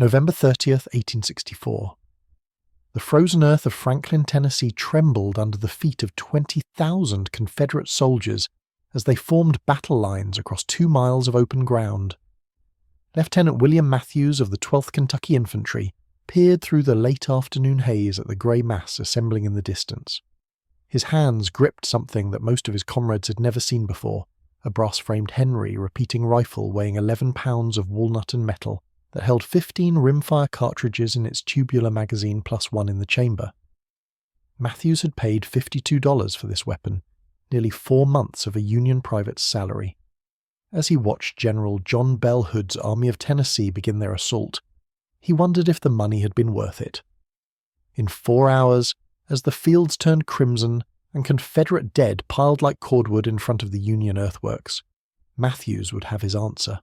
November 30th, 1864. The frozen earth of Franklin, Tennessee trembled under the feet of 20,000 Confederate soldiers as they formed battle lines across 2 miles of open ground. Lieutenant William Matthews of the 12th Kentucky Infantry peered through the late afternoon haze at the grey mass assembling in the distance. His hands gripped something that most of his comrades had never seen before, a brass-framed Henry repeating rifle weighing 11 pounds of walnut and metal that held 15 rimfire cartridges in its tubular magazine plus one in the chamber. Matthews had paid $52 for this weapon, nearly 4 months of a Union private's salary. As he watched General John Bell Hood's Army of Tennessee begin their assault, he wondered if the money had been worth it. In 4 hours, as the fields turned crimson and Confederate dead piled like cordwood in front of the Union earthworks, Matthews would have his answer.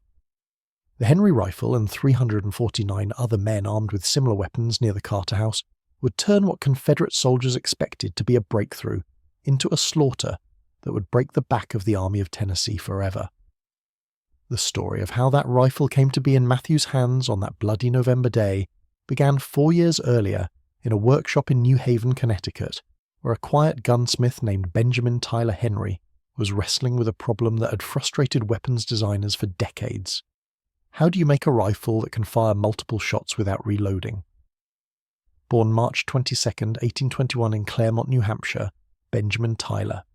The Henry rifle and 349 other men armed with similar weapons near the Carter House would turn what Confederate soldiers expected to be a breakthrough into a slaughter that would break the back of the Army of Tennessee forever. The story of how that rifle came to be in Matthews' hands on that bloody November day began 4 years earlier in a workshop in New Haven, Connecticut, where a quiet gunsmith named Benjamin Tyler Henry was wrestling with a problem that had frustrated weapons designers for decades. How do you make a rifle that can fire multiple shots without reloading? Born March 22, 1821 in Claremont, New Hampshire, Benjamin Tyler.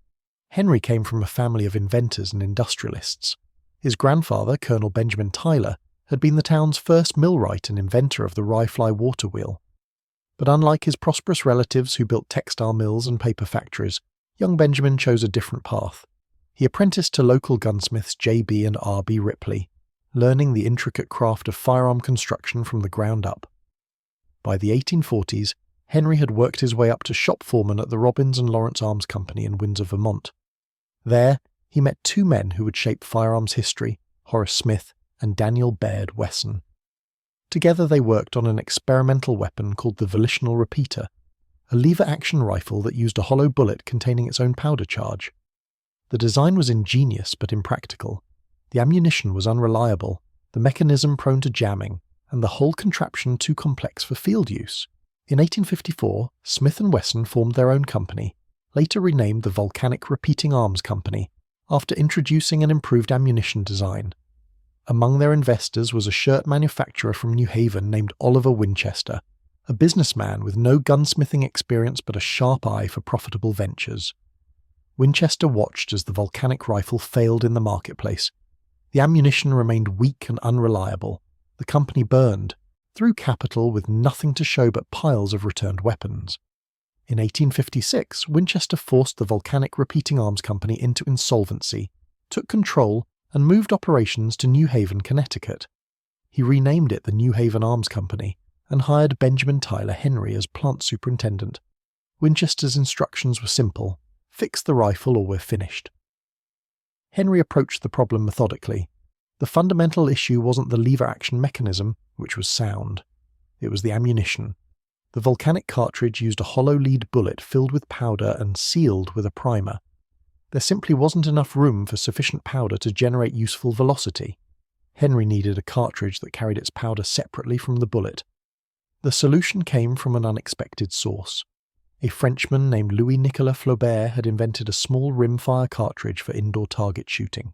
Henry came from a family of inventors and industrialists. His grandfather, Colonel Benjamin Tyler, had been the town's first millwright and inventor of the rye-fly water wheel. But unlike his prosperous relatives who built textile mills and paper factories, young Benjamin chose a different path. He apprenticed to local gunsmiths J.B. and R.B. Ripley, learning the intricate craft of firearm construction from the ground up. By the 1840s, Henry had worked his way up to shop foreman at the Robbins and Lawrence Arms Company in Windsor, Vermont. There, he met 2 men who would shape firearms history, Horace Smith and Daniel Baird Wesson. Together they worked on an experimental weapon called the volitional repeater, a lever-action rifle that used a hollow bullet containing its own powder charge. The design was ingenious but impractical. The ammunition was unreliable, the mechanism prone to jamming, and the whole contraption too complex for field use. In 1854, Smith and Wesson formed their own company, later renamed the Volcanic Repeating Arms Company, after introducing an improved ammunition design. Among their investors was a shirt manufacturer from New Haven named Oliver Winchester, a businessman with no gunsmithing experience but a sharp eye for profitable ventures. Winchester watched as the volcanic rifle failed in the marketplace. The ammunition remained weak and unreliable. The company burned, through capital with nothing to show but piles of returned weapons. In 1856, Winchester forced the Volcanic Repeating Arms Company into insolvency, took control, and moved operations to New Haven, Connecticut. He renamed it the New Haven Arms Company and hired Benjamin Tyler Henry as plant superintendent. Winchester's instructions were simple: fix the rifle or we're finished. Henry approached the problem methodically. The fundamental issue wasn't the lever-action mechanism, which was sound. It was the ammunition. The volcanic cartridge used a hollow lead bullet filled with powder and sealed with a primer. There simply wasn't enough room for sufficient powder to generate useful velocity. Henry needed a cartridge that carried its powder separately from the bullet. The solution came from an unexpected source. A Frenchman named Louis-Nicolas Flaubert had invented a small rimfire cartridge for indoor target shooting.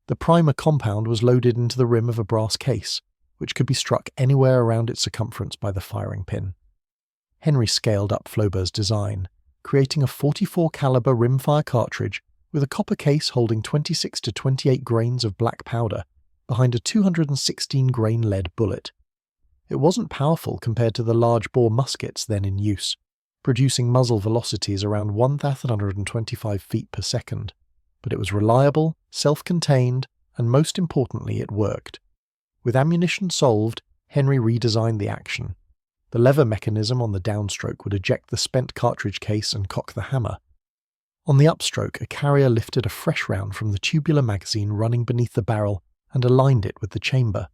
The primer compound was loaded into the rim of a brass case, which could be struck anywhere around its circumference by the firing pin. Henry scaled up Flaubert's design, creating a .44 caliber rimfire cartridge with a copper case holding 26 to 28 grains of black powder behind a 216 grain lead bullet. It wasn't powerful compared to the large bore muskets then in use, producing muzzle velocities around 1,125 feet per second, but it was reliable, self-contained, and most importantly it worked. With ammunition solved, Henry redesigned the action. The lever mechanism on the downstroke would eject the spent cartridge case and cock the hammer. On the upstroke, a carrier lifted a fresh round from the tubular magazine running beneath the barrel and aligned it with the chamber.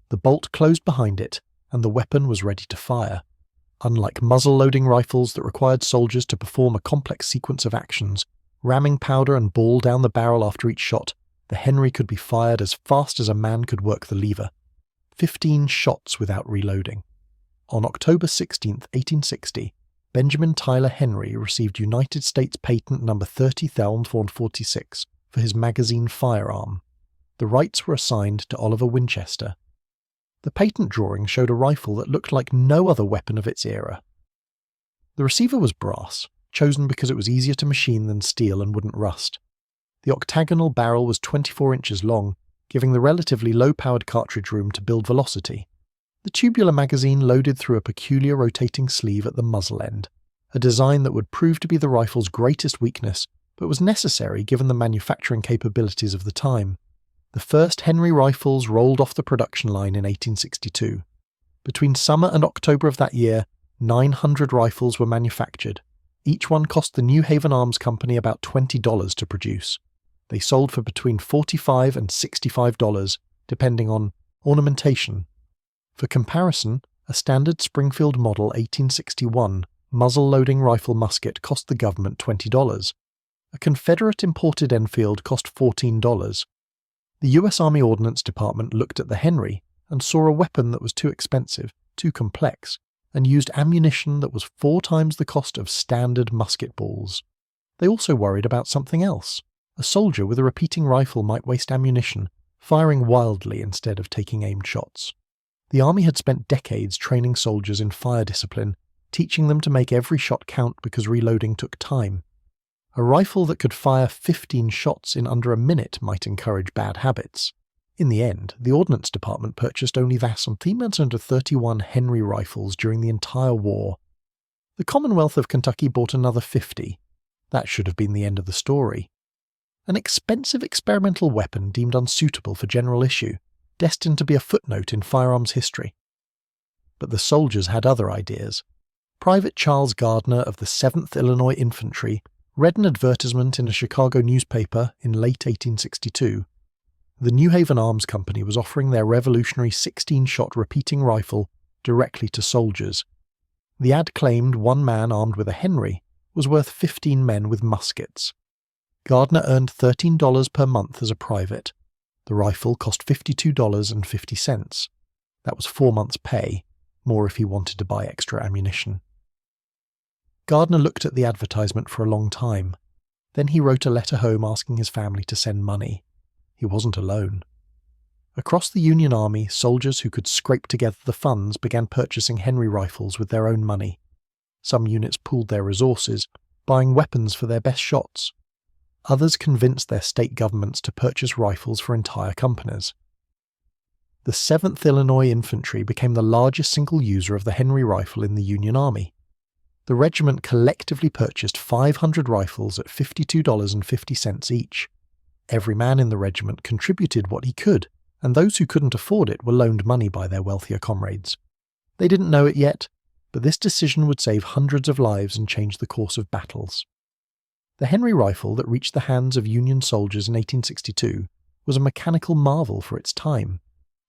The bolt closed behind it, and the weapon was ready to fire. Unlike muzzle-loading rifles that required soldiers to perform a complex sequence of actions, ramming powder and ball down the barrel after each shot, the Henry could be fired as fast as a man could work the lever. 15 shots without reloading. On October 16, 1860, Benjamin Tyler Henry received United States Patent No. 30,446 for his magazine firearm. The rights were assigned to Oliver Winchester. The patent drawing showed a rifle that looked like no other weapon of its era. The receiver was brass, chosen because it was easier to machine than steel and wouldn't rust. The octagonal barrel was 24 inches long, giving the relatively low-powered cartridge room to build velocity. The tubular magazine loaded through a peculiar rotating sleeve at the muzzle end, a design that would prove to be the rifle's greatest weakness, but was necessary given the manufacturing capabilities of the time. The first Henry rifles rolled off the production line in 1862. Between summer and October of that year, 900 rifles were manufactured. Each one cost the New Haven Arms Company about $20 to produce. They sold for between $45 and $65, depending on ornamentation. For comparison, a standard Springfield Model 1861 muzzle-loading rifle musket cost the government $20. A Confederate imported Enfield cost $14. The U.S. Army Ordnance Department looked at the Henry and saw a weapon that was too expensive, too complex, and used ammunition that was 4 times the cost of standard musket balls. They also worried about something else. A soldier with a repeating rifle might waste ammunition, firing wildly instead of taking aimed shots. The Army had spent decades training soldiers in fire discipline, teaching them to make every shot count because reloading took time. A rifle that could fire 15 shots in under a minute might encourage bad habits. In the end, the Ordnance Department purchased only 31 Henry rifles during the entire war. The Commonwealth of Kentucky bought another 50. That should have been the end of the story. An expensive experimental weapon deemed unsuitable for general issue, destined to be a footnote in firearms history. But the soldiers had other ideas. Private Charles Gardner of the 7th Illinois Infantry read an advertisement in a Chicago newspaper in late 1862. The New Haven Arms Company was offering their revolutionary 16-shot repeating rifle directly to soldiers. The ad claimed one man armed with a Henry was worth 15 men with muskets. Gardner earned $13 per month as a private. The rifle cost $52.50. That was 4 months' pay, more if he wanted to buy extra ammunition. Gardner looked at the advertisement for a long time. Then he wrote a letter home asking his family to send money. He wasn't alone. Across the Union Army, soldiers who could scrape together the funds began purchasing Henry rifles with their own money. Some units pooled their resources, buying weapons for their best shots. Others convinced their state governments to purchase rifles for entire companies. The 7th Illinois Infantry became the largest single user of the Henry rifle in the Union Army. The regiment collectively purchased 500 rifles at $52.50 each. Every man in the regiment contributed what he could, and those who couldn't afford it were loaned money by their wealthier comrades. They didn't know it yet, but this decision would save hundreds of lives and change the course of battles. The Henry rifle that reached the hands of Union soldiers in 1862 was a mechanical marvel for its time.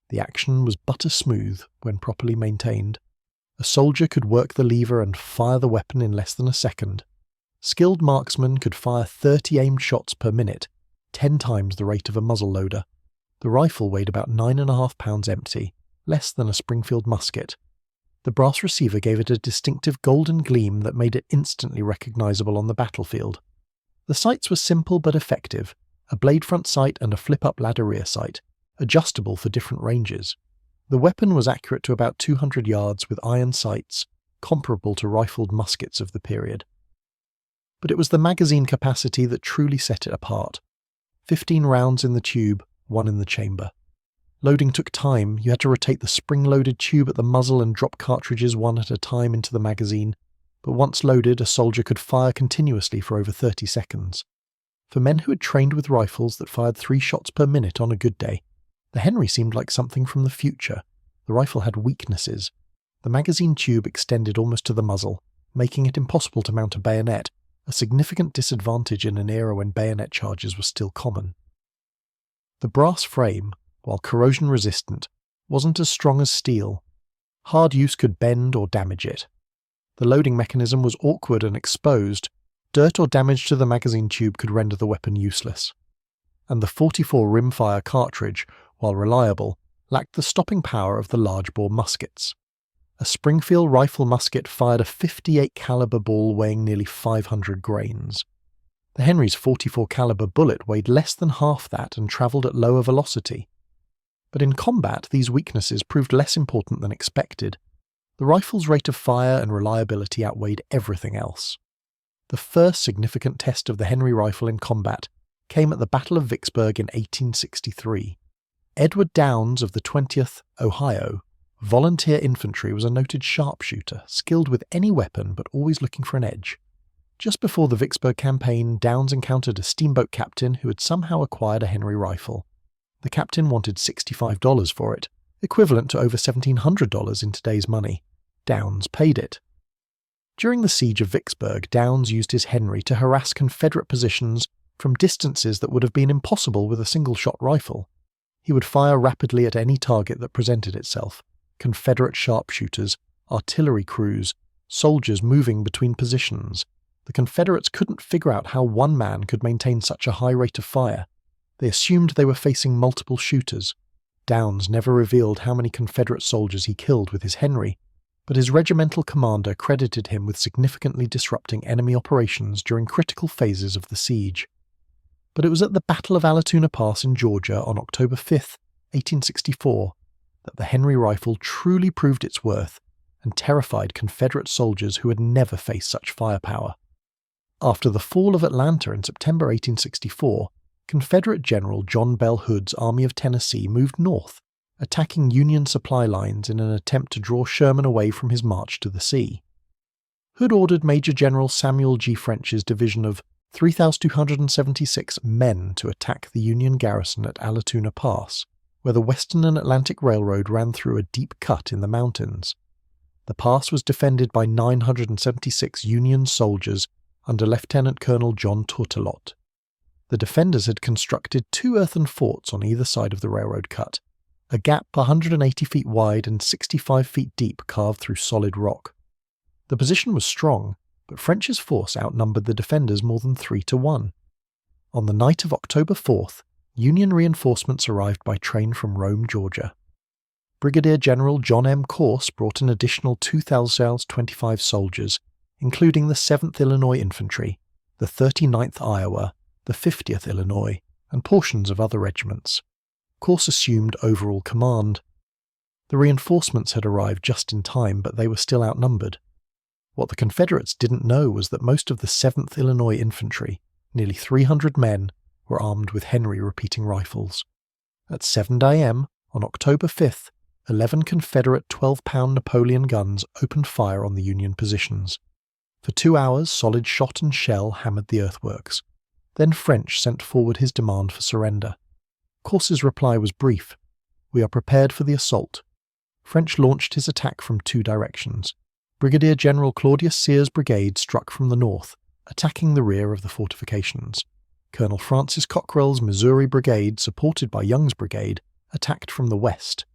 The action was butter smooth when properly maintained. A soldier could work the lever and fire the weapon in less than a second. Skilled marksmen could fire 30 aimed shots per minute, 10 times the rate of a muzzle-loader. The rifle weighed about 9.5 pounds empty, less than a Springfield musket. The brass receiver gave it a distinctive golden gleam that made it instantly recognizable on the battlefield. The sights were simple but effective, a blade front sight and a flip-up ladder rear sight, adjustable for different ranges. The weapon was accurate to about 200 yards with iron sights, comparable to rifled muskets of the period. But it was the magazine capacity that truly set it apart. 15 rounds in the tube, 1 in the chamber. Loading took time. You had to rotate the spring-loaded tube at the muzzle and drop cartridges one at a time into the magazine, but once loaded, a soldier could fire continuously for over 30 seconds. For men who had trained with rifles that fired 3 shots per minute on a good day, the Henry seemed like something from the future. The rifle had weaknesses. The magazine tube extended almost to the muzzle, making it impossible to mount a bayonet, a significant disadvantage in an era when bayonet charges were still common. The brass frame, while corrosion-resistant, wasn't as strong as steel. Hard use could bend or damage it. The loading mechanism was awkward and exposed. Dirt or damage to the magazine tube could render the weapon useless. And the .44 rimfire cartridge, while reliable, lacked the stopping power of the large-bore muskets. A Springfield rifle musket fired a .58 caliber ball weighing nearly 500 grains. The Henry's .44 caliber bullet weighed less than half that and travelled at lower velocity. But in combat, these weaknesses proved less important than expected. The rifle's rate of fire and reliability outweighed everything else. The first significant test of the Henry rifle in combat came at the Battle of Vicksburg in 1863. Edward Downs of the 20th Ohio Volunteer Infantry was a noted sharpshooter, skilled with any weapon but always looking for an edge. Just before the Vicksburg campaign, Downs encountered a steamboat captain who had somehow acquired a Henry rifle. The captain wanted $65 for it, equivalent to over $1,700 in today's money. Downs paid it. During the siege of Vicksburg, Downs used his Henry to harass Confederate positions from distances that would have been impossible with a single-shot rifle. He would fire rapidly at any target that presented itself: Confederate sharpshooters, artillery crews, soldiers moving between positions. The Confederates couldn't figure out how one man could maintain such a high rate of fire. They assumed they were facing multiple shooters. Downs never revealed how many Confederate soldiers he killed with his Henry, but his regimental commander credited him with significantly disrupting enemy operations during critical phases of the siege. But it was at the Battle of Allatoona Pass in Georgia on October 5, 1864, that the Henry rifle truly proved its worth and terrified Confederate soldiers who had never faced such firepower. After the fall of Atlanta in September 1864, Confederate General John Bell Hood's Army of Tennessee moved north, attacking Union supply lines in an attempt to draw Sherman away from his march to the sea. Hood ordered Major General Samuel G. French's division of 3,276 men to attack the Union garrison at Allatoona Pass, where the Western and Atlantic Railroad ran through a deep cut in the mountains. The pass was defended by 976 Union soldiers under Lieutenant Colonel John Tourtellotte. The defenders had constructed 2 earthen forts on either side of the railroad cut, a gap 180 feet wide and 65 feet deep carved through solid rock. The position was strong, but French's force outnumbered the defenders more than 3 to 1. On the night of October 4th, Union reinforcements arrived by train from Rome, Georgia. Brigadier General John M. Corse brought an additional 2,025 soldiers, including the 7th Illinois Infantry, the 39th Iowa, the 50th Illinois, and portions of other regiments. Corse assumed overall command. The reinforcements had arrived just in time, but they were still outnumbered. What the Confederates didn't know was that most of the 7th Illinois Infantry, nearly 300 men, were armed with Henry repeating rifles. At 7 a.m. on October 5th, 11 Confederate 12-pound Napoleon guns opened fire on the Union positions. For 2 hours, solid shot and shell hammered the earthworks. Then French sent forward his demand for surrender. Corse's reply was brief: "We are prepared for the assault." French launched his attack from 2 directions. Brigadier General Claudius Sears' brigade struck from the north, attacking the rear of the fortifications. Colonel Francis Cockrell's Missouri brigade, supported by Young's brigade, attacked from the west.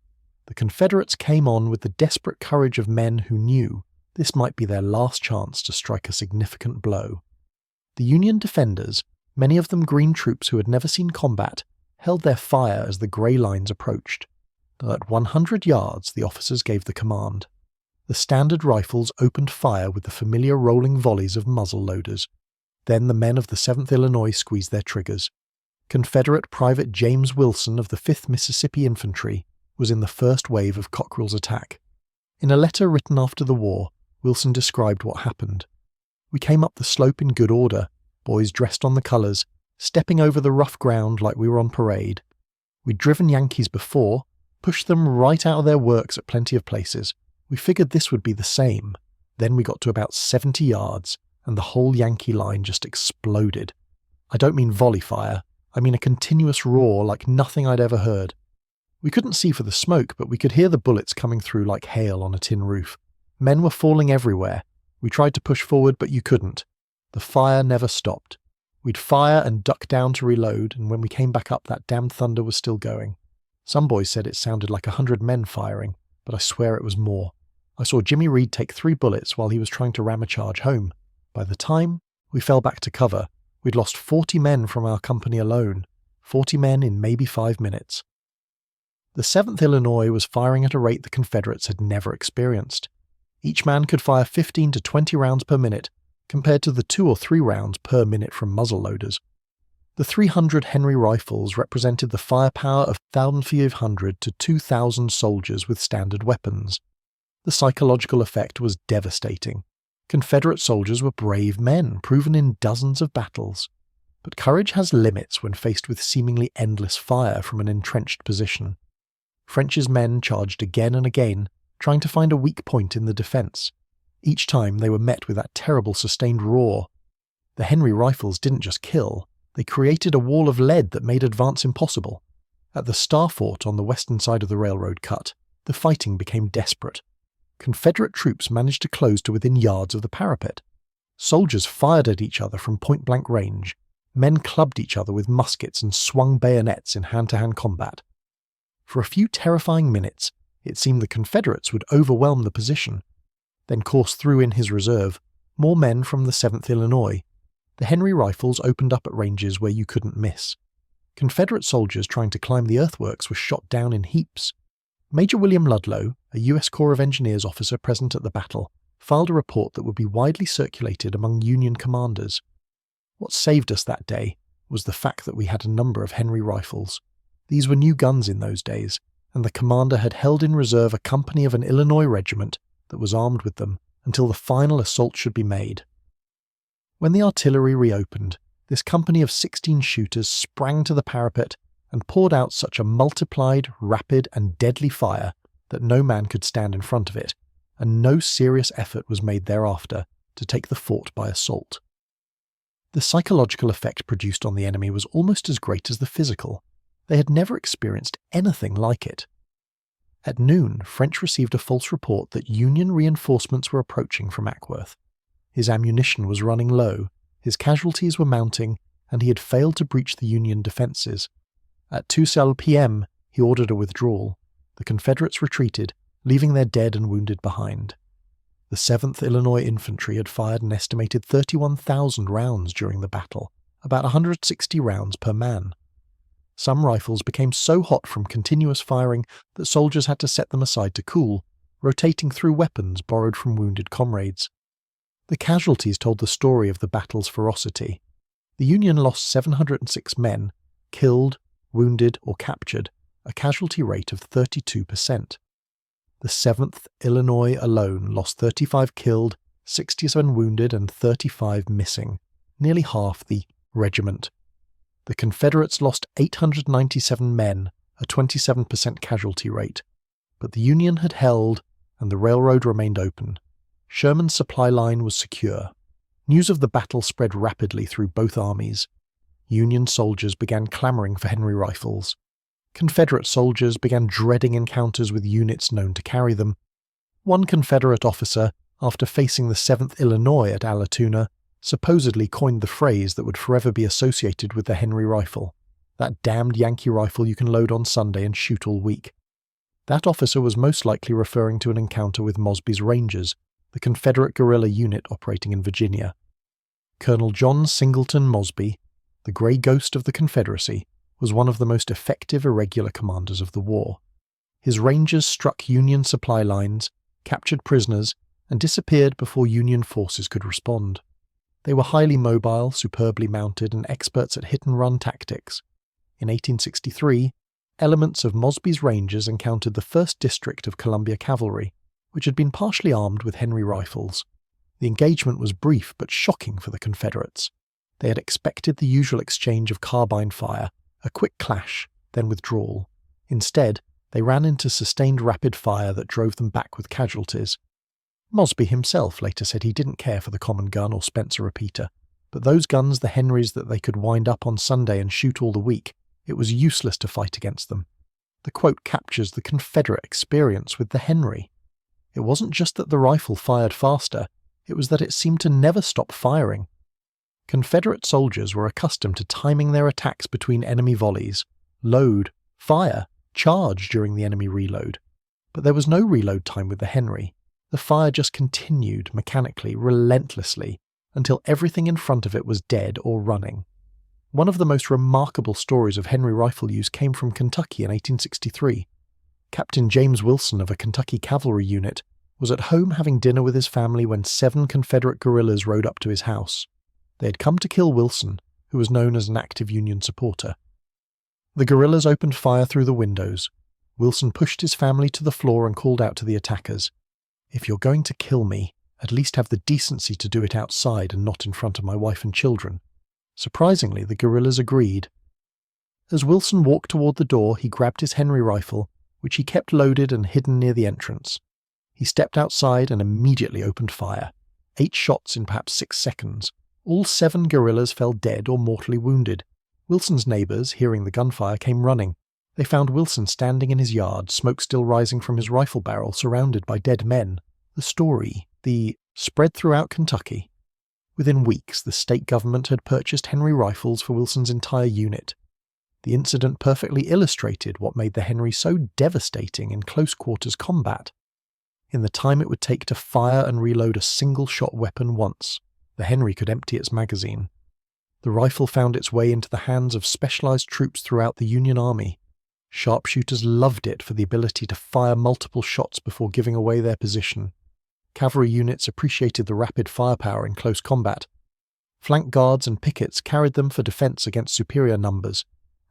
The Confederates came on with the desperate courage of men who knew this might be their last chance to strike a significant blow. The Union defenders, many of them green troops who had never seen combat, held their fire as the grey lines approached. At 100 yards, the officers gave the command. The standard rifles opened fire with the familiar rolling volleys of muzzle loaders. Then the men of the 7th Illinois squeezed their triggers. Confederate Private James Wilson of the 5th Mississippi Infantry was in the first wave of Cockrell's attack. In a letter written after the war, Wilson described what happened. "We came up the slope in good order, boys dressed on the colours, stepping over the rough ground like we were on parade. We'd driven Yankees before, pushed them right out of their works at plenty of places. We figured this would be the same. Then we got to about 70 yards, and the whole Yankee line just exploded. I don't mean volley fire, I mean a continuous roar like nothing I'd ever heard. We couldn't see for the smoke, but we could hear the bullets coming through like hail on a tin roof. Men were falling everywhere. We tried to push forward, but you couldn't. The fire never stopped. We'd fire and duck down to reload, and when we came back up, that damned thunder was still going. Some boys said it sounded like 100 men firing, but I swear it was more. I saw Jimmy Reed take 3 bullets while he was trying to ram a charge home. By the time we fell back to cover, we'd lost 40 men from our company alone, 40 men in maybe 5 minutes." The 7th Illinois was firing at a rate the Confederates had never experienced. Each man could fire 15 to 20 rounds per minute, compared to the 2 or 3 rounds per minute from muzzle-loaders. The 300 Henry rifles represented the firepower of 1,500 to 2,000 soldiers with standard weapons. The psychological effect was devastating. Confederate soldiers were brave men, proven in dozens of battles. But courage has limits when faced with seemingly endless fire from an entrenched position. French's men charged again and again, trying to find a weak point in the defence. Each time they were met with that terrible sustained roar. The Henry rifles didn't just kill, they created a wall of lead that made advance impossible. At the Star Fort on the western side of the railroad cut, the fighting became desperate. Confederate troops managed to close to within yards of the parapet. Soldiers fired at each other from point-blank range. Men clubbed each other with muskets and swung bayonets in hand-to-hand combat. For a few terrifying minutes, it seemed the Confederates would overwhelm the position. Then Corse threw in his reserve, more men from the 7th Illinois. The Henry rifles opened up at ranges where you couldn't miss. Confederate soldiers trying to climb the earthworks were shot down in heaps. Major William Ludlow, a U.S. Corps of Engineers officer present at the battle, filed a report that would be widely circulated among Union commanders. What saved us that day was the fact that we had a number of Henry rifles. These were new guns in those days, and the commander had held in reserve a company of an Illinois regiment that was armed with them until the final assault should be made. When the artillery reopened, this company of 16 shooters sprang to the parapet and poured out such a multiplied, rapid, and deadly fire that no man could stand in front of it, and no serious effort was made thereafter to take the fort by assault. The psychological effect produced on the enemy was almost as great as the physical. They had never experienced anything like it. At noon, French received a false report that Union reinforcements were approaching from Ackworth. His ammunition was running low, his casualties were mounting, and he had failed to breach the Union defences. At 2 p.m., he ordered a withdrawal. The Confederates retreated, leaving their dead and wounded behind. The 7th Illinois Infantry had fired an estimated 31,000 rounds during the battle, about 160 rounds per man. Some rifles became so hot from continuous firing that soldiers had to set them aside to cool, rotating through weapons borrowed from wounded comrades. The casualties told the story of the battle's ferocity. The Union lost 706 men, killed, wounded, or captured, a casualty rate of 32%. The 7th Illinois alone lost 35 killed, 67 wounded, and 35 missing, nearly half the regiment. The Confederates lost 897 men, a 27% casualty rate, but the Union had held, and the railroad remained open. Sherman's supply line was secure. News of the battle spread rapidly through both armies. Union soldiers began clamoring for Henry rifles. Confederate soldiers began dreading encounters with units known to carry them. One Confederate officer, after facing the 7th Illinois at Allatoona, supposedly coined the phrase that would forever be associated with the Henry rifle, that damned Yankee rifle you can load on Sunday and shoot all week. That officer was most likely referring to an encounter with Mosby's Rangers, the Confederate guerrilla unit operating in Virginia. Colonel John Singleton Mosby, the grey ghost of the Confederacy, was one of the most effective irregular commanders of the war. His Rangers struck Union supply lines, captured prisoners, and disappeared before Union forces could respond. They were highly mobile, superbly mounted, and experts at hit-and-run tactics. In 1863, elements of Mosby's Rangers encountered the 1st District of Columbia Cavalry, which had been partially armed with Henry rifles. The engagement was brief but shocking for the Confederates. They had expected the usual exchange of carbine fire, a quick clash, then withdrawal. Instead, they ran into sustained rapid fire that drove them back with casualties. Mosby himself later said he didn't care for the common gun or Spencer repeater, but those guns, the Henrys that they could wind up on Sunday and shoot all the week, it was useless to fight against them. The quote captures the Confederate experience with the Henry. It wasn't just that the rifle fired faster, it was that it seemed to never stop firing. Confederate soldiers were accustomed to timing their attacks between enemy volleys, load, fire, charge during the enemy reload. But there was no reload time with the Henry. The fire just continued mechanically, relentlessly, until everything in front of it was dead or running. One of the most remarkable stories of Henry rifle use came from Kentucky in 1863, Captain James Wilson of a Kentucky cavalry unit was at home having dinner with his family when 7 Confederate guerrillas rode up to his house. They had come to kill Wilson, who was known as an active Union supporter. The guerrillas opened fire through the windows. Wilson pushed his family to the floor and called out to the attackers, "If you're going to kill me, at least have the decency to do it outside and not in front of my wife and children." Surprisingly, the guerrillas agreed. As Wilson walked toward the door, he grabbed his Henry rifle, which he kept loaded and hidden near the entrance. He stepped outside and immediately opened fire. 8 shots in perhaps 6 seconds. All 7 guerrillas fell dead or mortally wounded. Wilson's neighbors, hearing the gunfire, came running. They found Wilson standing in his yard, smoke still rising from his rifle barrel, surrounded by dead men. The story, spread throughout Kentucky. Within weeks, the state government had purchased Henry rifles for Wilson's entire unit. The incident perfectly illustrated what made the Henry so devastating in close-quarters combat. In the time it would take to fire and reload a single-shot weapon once, the Henry could empty its magazine. The rifle found its way into the hands of specialized troops throughout the Union Army. Sharpshooters loved it for the ability to fire multiple shots before giving away their position. Cavalry units appreciated the rapid firepower in close combat. Flank guards and pickets carried them for defense against superior numbers,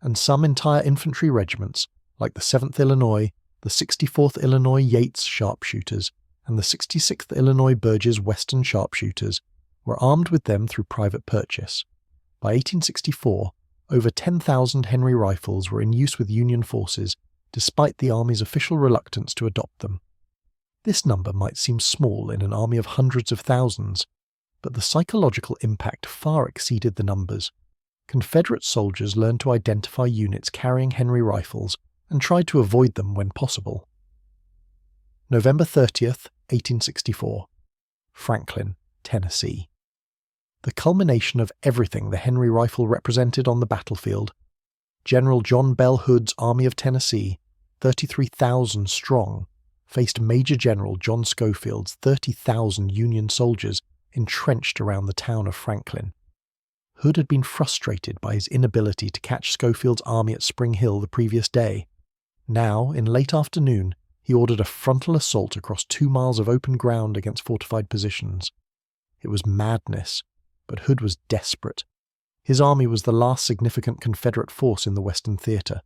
and some entire infantry regiments, like the 7th Illinois, the 64th Illinois Yates sharpshooters, and the 66th Illinois Burgess Western sharpshooters, were armed with them through private purchase. By 1864, over 10,000 Henry rifles were in use with Union forces, despite the Army's official reluctance to adopt them. This number might seem small in an army of hundreds of thousands, but the psychological impact far exceeded the numbers. Confederate soldiers learned to identify units carrying Henry rifles and tried to avoid them when possible. November 30th, 1864. Franklin, Tennessee. The culmination of everything the Henry rifle represented on the battlefield. General John Bell Hood's Army of Tennessee, 33,000 strong, faced Major General John Schofield's 30,000 Union soldiers entrenched around the town of Franklin. Hood had been frustrated by his inability to catch Schofield's army at Spring Hill the previous day. Now, in late afternoon, he ordered a frontal assault across 2 miles of open ground against fortified positions. It was madness, but Hood was desperate. His army was the last significant Confederate force in the Western Theater.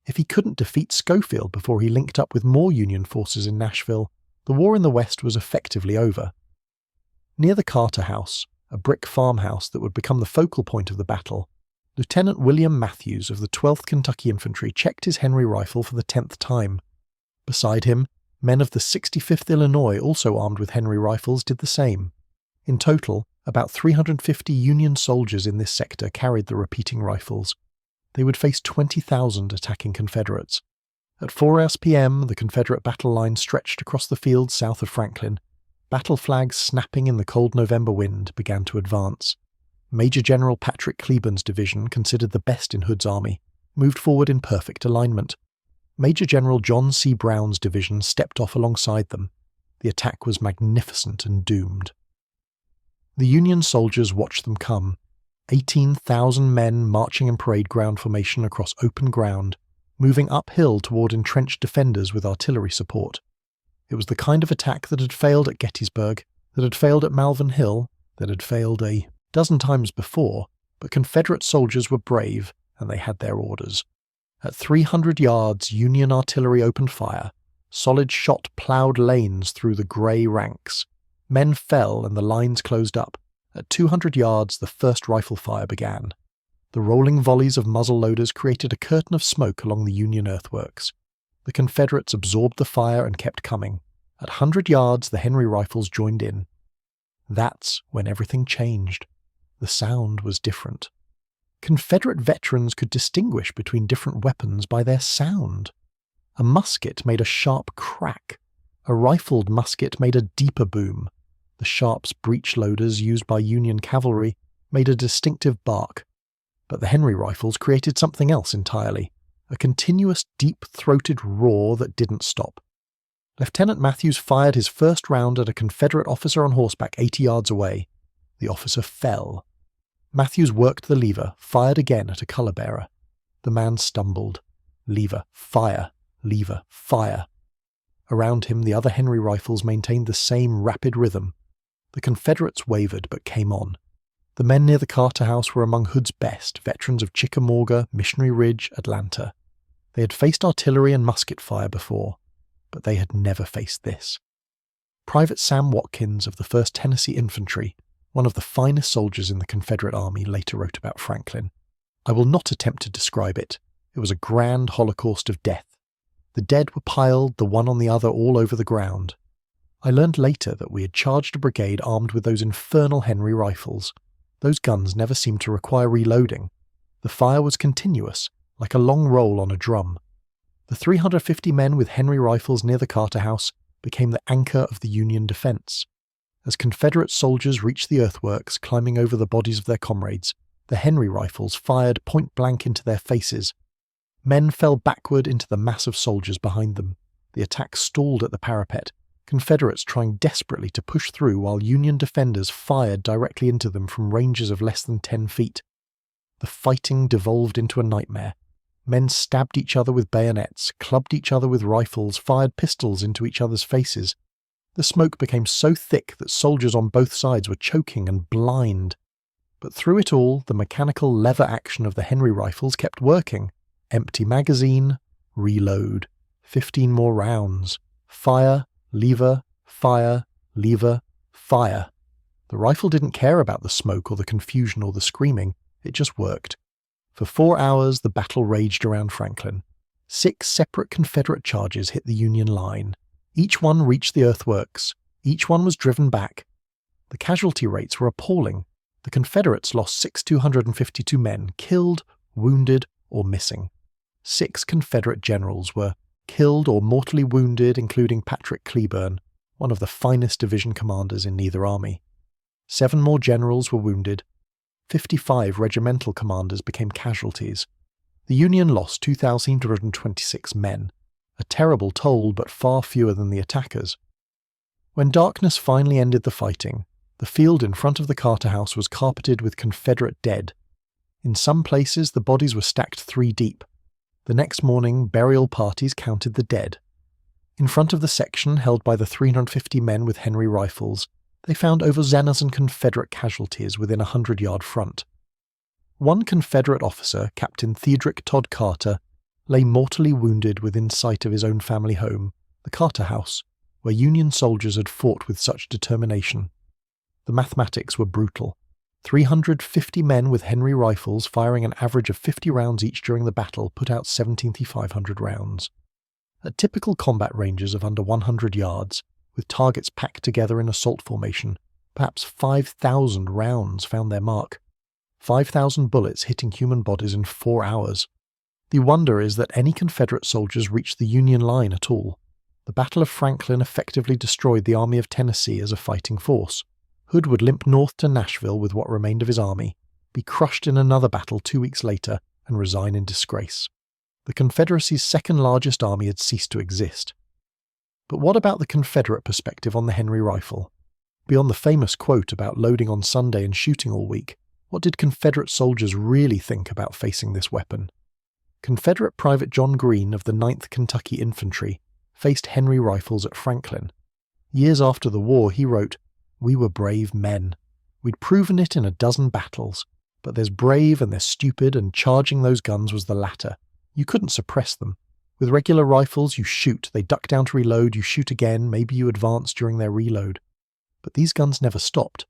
If he couldn't defeat Schofield before he linked up with more Union forces in Nashville, the war in the West was effectively over. Near the Carter House, a brick farmhouse that would become the focal point of the battle, Lieutenant William Matthews of the 12th Kentucky Infantry checked his Henry rifle for the 10th time. Beside him, men of the 65th Illinois, also armed with Henry rifles, did the same. In total, about 350 Union soldiers in this sector carried the repeating rifles. They would face 20,000 attacking Confederates. At 4 p.m., the Confederate battle line stretched across the fields south of Franklin. Battle flags snapping in the cold November wind began to advance. Major General Patrick Cleburne's division, considered the best in Hood's army, moved forward in perfect alignment. Major General John C. Brown's division stepped off alongside them. The attack was magnificent and doomed. The Union soldiers watched them come, 18,000 men marching in parade ground formation across open ground, moving uphill toward entrenched defenders with artillery support. It was the kind of attack that had failed at Gettysburg, that had failed at Malvern Hill, that had failed a dozen times before, but Confederate soldiers were brave, and they had their orders. At 300 yards, Union artillery opened fire. Solid shot plowed lanes through the grey ranks. Men fell and the lines closed up. At 200 yards, the first rifle fire began. The rolling volleys of muzzle-loaders created a curtain of smoke along the Union earthworks. The Confederates absorbed the fire and kept coming. At 100 yards, the Henry rifles joined in. That's when everything changed. The sound was different. Confederate veterans could distinguish between different weapons by their sound. A musket made a sharp crack. A rifled musket made a deeper boom. The Sharps breech loaders used by Union cavalry made a distinctive bark. But the Henry rifles created something else entirely, a continuous deep-throated roar that didn't stop. Lieutenant Matthews fired his first round at a Confederate officer on horseback 80 yards away. The officer fell. Matthews worked the lever, fired again at a color-bearer. The man stumbled. Lever, fire. lever, fire. Around him, the other Henry rifles maintained the same rapid rhythm. The Confederates wavered but came on. The men near the Carter House were among Hood's best, veterans of Chickamauga, Missionary Ridge, Atlanta. They had faced artillery and musket fire before, but they had never faced this. Private Sam Watkins of the 1st Tennessee Infantry, one of the finest soldiers in the Confederate Army, later wrote about Franklin. I will not attempt to describe it. It was a grand holocaust of death. The dead were piled, the one on the other, all over the ground. I learned later that we had charged a brigade armed with those infernal Henry rifles. Those guns never seemed to require reloading. The fire was continuous, like a long roll on a drum. The 350 men with Henry rifles near the Carter House became the anchor of the Union defense. As Confederate soldiers reached the earthworks, climbing over the bodies of their comrades, the Henry rifles fired point-blank into their faces. Men fell backward into the mass of soldiers behind them. The attack stalled at the parapet, Confederates trying desperately to push through while Union defenders fired directly into them from ranges of less than 10 feet. The fighting devolved into a nightmare. Men stabbed each other with bayonets, clubbed each other with rifles, fired pistols into each other's faces. The smoke became so thick that soldiers on both sides were choking and blind. But through it all, the mechanical lever action of the Henry rifles kept working. Empty magazine, reload, 15 more rounds, fire, lever, fire, lever, fire. The rifle didn't care about the smoke or the confusion or the screaming, it just worked. For 4 hours the battle raged around Franklin. 6 separate Confederate charges hit the Union line. Each one reached the earthworks. Each one was driven back. The casualty rates were appalling. The Confederates lost 6,252 men, killed, wounded, or missing. 6 Confederate generals were killed or mortally wounded, including Patrick Cleburne, one of the finest division commanders in neither army. 7 more generals were wounded. 55 regimental commanders became casualties. The Union lost 2,226 men, a terrible toll but far fewer than the attackers. When darkness finally ended the fighting, the field in front of the Carter House was carpeted with Confederate dead. In some places the bodies were stacked 3 deep. The next morning, burial parties counted the dead. In front of the section held by the 350 men with Henry rifles, they found over 1,000 Confederate casualties within a 100-yard front. One Confederate officer, Captain Theodric Todd Carter, lay mortally wounded within sight of his own family home, the Carter House, where Union soldiers had fought with such determination. The mathematics were brutal. 350 men with Henry rifles firing an average of 50 rounds each during the battle put out 17,500 rounds. At typical combat ranges of under 100 yards, with targets packed together in assault formation, perhaps 5,000 rounds found their mark. 5,000 bullets hitting human bodies in 4 hours. The wonder is that any Confederate soldiers reached the Union line at all. The Battle of Franklin effectively destroyed the Army of Tennessee as a fighting force. Hood would limp north to Nashville with what remained of his army, be crushed in another battle 2 weeks later, and resign in disgrace. The Confederacy's second largest army had ceased to exist. But what about the Confederate perspective on the Henry rifle? Beyond the famous quote about loading on Sunday and shooting all week, what did Confederate soldiers really think about facing this weapon? Confederate Private John Green of the 9th Kentucky Infantry faced Henry rifles at Franklin. Years after the war, he wrote, "We were brave men. We'd proven it in a dozen battles, but there's brave and there's stupid, and charging those guns was the latter. You couldn't suppress them. With regular rifles, you shoot, they duck down to reload, you shoot again, maybe you advance during their reload. But these guns never stopped.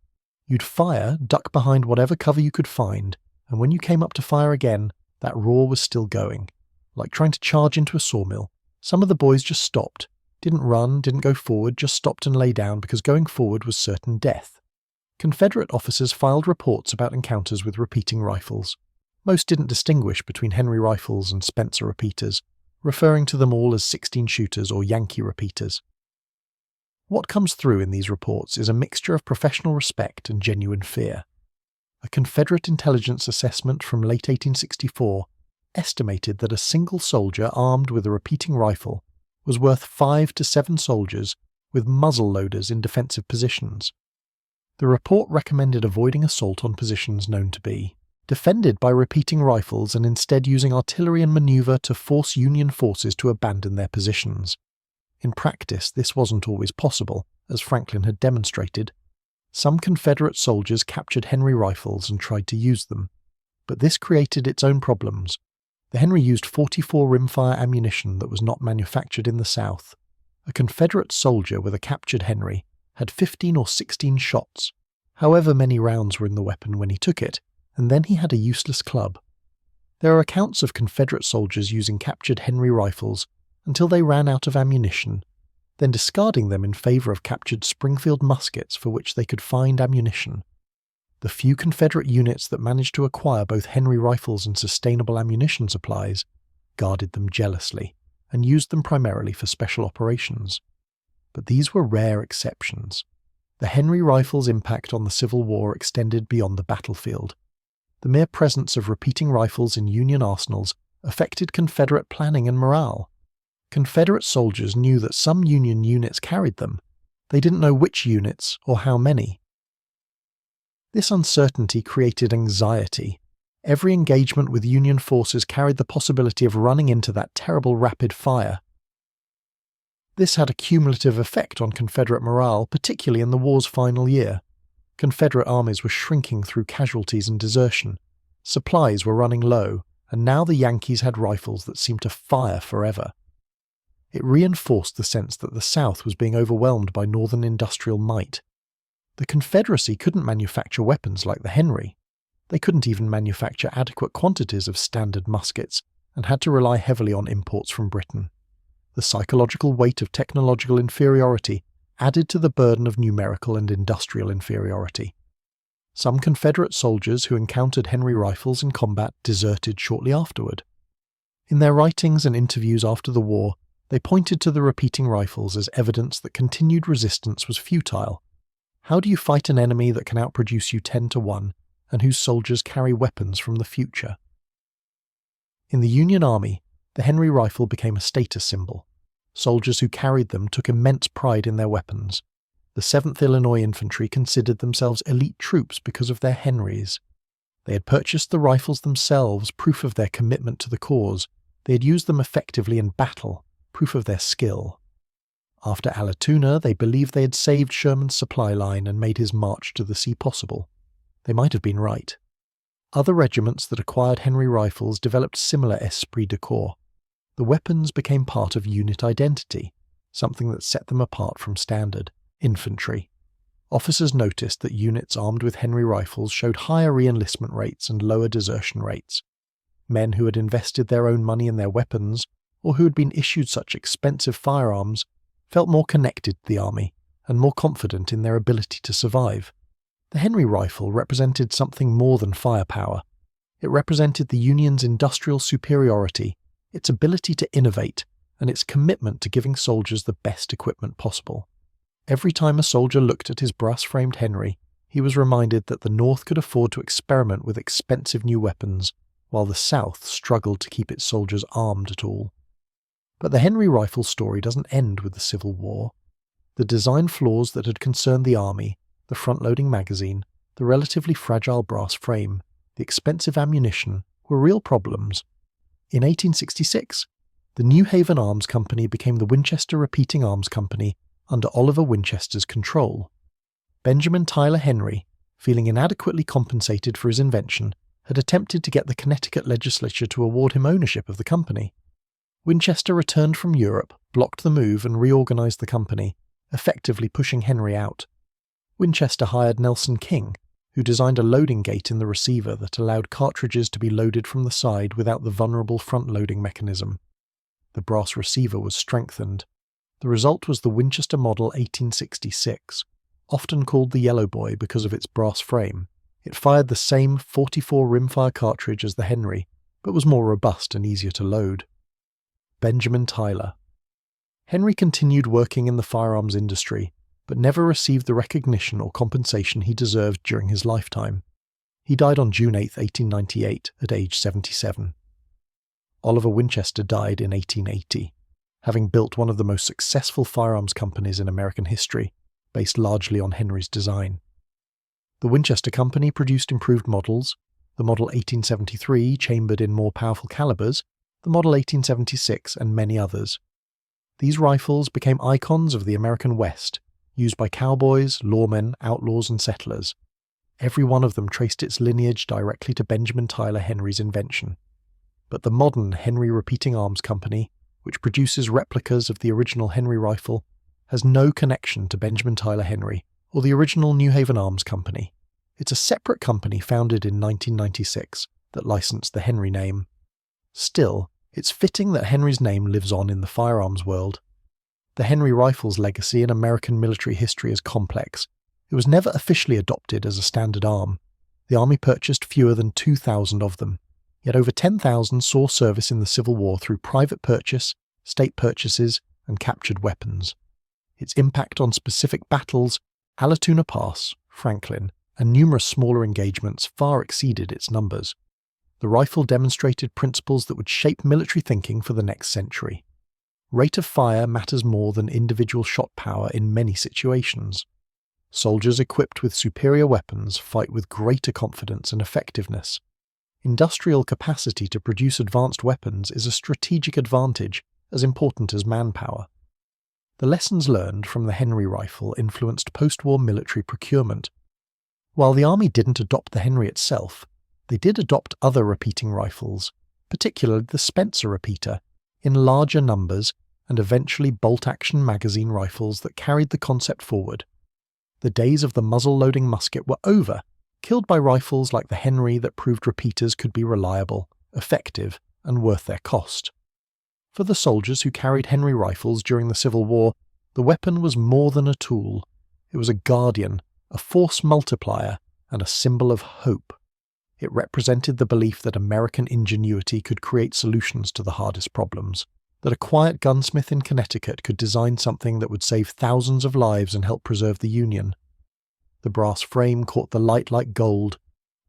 You'd fire, duck behind whatever cover you could find, and when you came up to fire again, that roar was still going. Like trying to charge into a sawmill. Some of the boys just stopped. Didn't run, didn't go forward, just stopped and lay down because going forward was certain death." Confederate officers filed reports about encounters with repeating rifles. Most didn't distinguish between Henry rifles and Spencer repeaters, referring to them all as 16-shooters or Yankee repeaters. What comes through in these reports is a mixture of professional respect and genuine fear. A Confederate intelligence assessment from late 1864 estimated that a single soldier armed with a repeating rifle was worth 5 to 7 soldiers with muzzle loaders in defensive positions. The report recommended avoiding assault on positions known to be defended by repeating rifles and instead using artillery and maneuver to force Union forces to abandon their positions. In practice, this wasn't always possible, as Franklin had demonstrated. Some Confederate soldiers captured Henry rifles and tried to use them, but this created its own problems. The Henry used .44 rimfire ammunition that was not manufactured in the South. A Confederate soldier with a captured Henry had 15 or 16 shots, however many rounds were in the weapon when he took it, and then he had a useless club. There are accounts of Confederate soldiers using captured Henry rifles until they ran out of ammunition, then discarding them in favour of captured Springfield muskets for which they could find ammunition. The few Confederate units that managed to acquire both Henry rifles and sustainable ammunition supplies guarded them jealously and used them primarily for special operations. But these were rare exceptions. The Henry rifle's impact on the Civil War extended beyond the battlefield. The mere presence of repeating rifles in Union arsenals affected Confederate planning and morale. Confederate soldiers knew that some Union units carried them. They didn't know which units or how many. This uncertainty created anxiety. Every engagement with Union forces carried the possibility of running into that terrible rapid fire. This had a cumulative effect on Confederate morale, particularly in the war's final year. Confederate armies were shrinking through casualties and desertion. Supplies were running low, and now the Yankees had rifles that seemed to fire forever. It reinforced the sense that the South was being overwhelmed by Northern industrial might. The Confederacy couldn't manufacture weapons like the Henry. They couldn't even manufacture adequate quantities of standard muskets and had to rely heavily on imports from Britain. The psychological weight of technological inferiority added to the burden of numerical and industrial inferiority. Some Confederate soldiers who encountered Henry rifles in combat deserted shortly afterward. In their writings and interviews after the war, they pointed to the repeating rifles as evidence that continued resistance was futile. How do you fight an enemy that can outproduce you 10 to 1 and whose soldiers carry weapons from the future? In the Union Army, the Henry rifle became a status symbol. Soldiers who carried them took immense pride in their weapons. The 7th Illinois Infantry considered themselves elite troops because of their Henrys. They had purchased the rifles themselves, proof of their commitment to the cause. They had used them effectively in battle, proof of their skill. After Allatoona, they believed they had saved Sherman's supply line and made his march to the sea possible. They might have been right. Other regiments that acquired Henry rifles developed similar esprit de corps. The weapons became part of unit identity, something that set them apart from standard infantry. Officers noticed that units armed with Henry rifles showed higher re-enlistment rates and lower desertion rates. Men who had invested their own money in their weapons, or who had been issued such expensive firearms, felt more connected to the army and more confident in their ability to survive. The Henry rifle represented something more than firepower. It represented the Union's industrial superiority, its ability to innovate, and its commitment to giving soldiers the best equipment possible. Every time a soldier looked at his brass-framed Henry, he was reminded that the North could afford to experiment with expensive new weapons, while the South struggled to keep its soldiers armed at all. But the Henry rifle story doesn't end with the Civil War. The design flaws that had concerned the Army, the front-loading magazine, the relatively fragile brass frame, the expensive ammunition, were real problems. In 1866, the New Haven Arms Company became the Winchester Repeating Arms Company under Oliver Winchester's control. Benjamin Tyler Henry, feeling inadequately compensated for his invention, had attempted to get the Connecticut legislature to award him ownership of the company. Winchester returned from Europe, blocked the move and reorganized the company, effectively pushing Henry out. Winchester hired Nelson King, who designed a loading gate in the receiver that allowed cartridges to be loaded from the side without the vulnerable front-loading mechanism. The brass receiver was strengthened. The result was the Winchester Model 1866, often called the Yellow Boy because of its brass frame. It fired the same .44 rimfire cartridge as the Henry, but was more robust and easier to load. Benjamin Tyler. Henry continued working in the firearms industry, but never received the recognition or compensation he deserved during his lifetime. He died on June 8, 1898, at age 77. Oliver Winchester died in 1880, having built one of the most successful firearms companies in American history, based largely on Henry's design. The Winchester Company produced improved models, the Model 1873 chambered in more powerful calibers, the Model 1876, and many others. These rifles became icons of the American West, used by cowboys, lawmen, outlaws, and settlers. Every one of them traced its lineage directly to Benjamin Tyler Henry's invention. But the modern Henry Repeating Arms Company, which produces replicas of the original Henry rifle, has no connection to Benjamin Tyler Henry or the original New Haven Arms Company. It's a separate company founded in 1996 that licensed the Henry name. Still, it's fitting that Henry's name lives on in the firearms world. The Henry rifle's legacy in American military history is complex. It was never officially adopted as a standard arm. The Army purchased fewer than 2,000 of them, yet over 10,000 saw service in the Civil War through private purchase, state purchases, and captured weapons. Its impact on specific battles, Allatoona Pass, Franklin, and numerous smaller engagements far exceeded its numbers. The rifle demonstrated principles that would shape military thinking for the next century. Rate of fire matters more than individual shot power in many situations. Soldiers equipped with superior weapons fight with greater confidence and effectiveness. Industrial capacity to produce advanced weapons is a strategic advantage as important as manpower. The lessons learned from the Henry rifle influenced post-war military procurement. While the Army didn't adopt the Henry itself, they did adopt other repeating rifles, particularly the Spencer repeater, in larger numbers and eventually bolt-action magazine rifles that carried the concept forward. The days of the muzzle-loading musket were over, killed by rifles like the Henry that proved repeaters could be reliable, effective, and worth their cost. For the soldiers who carried Henry rifles during the Civil War, the weapon was more than a tool. It was a guardian, a force multiplier, and a symbol of hope. It represented the belief that American ingenuity could create solutions to the hardest problems, that a quiet gunsmith in Connecticut could design something that would save thousands of lives and help preserve the Union. The brass frame caught the light like gold,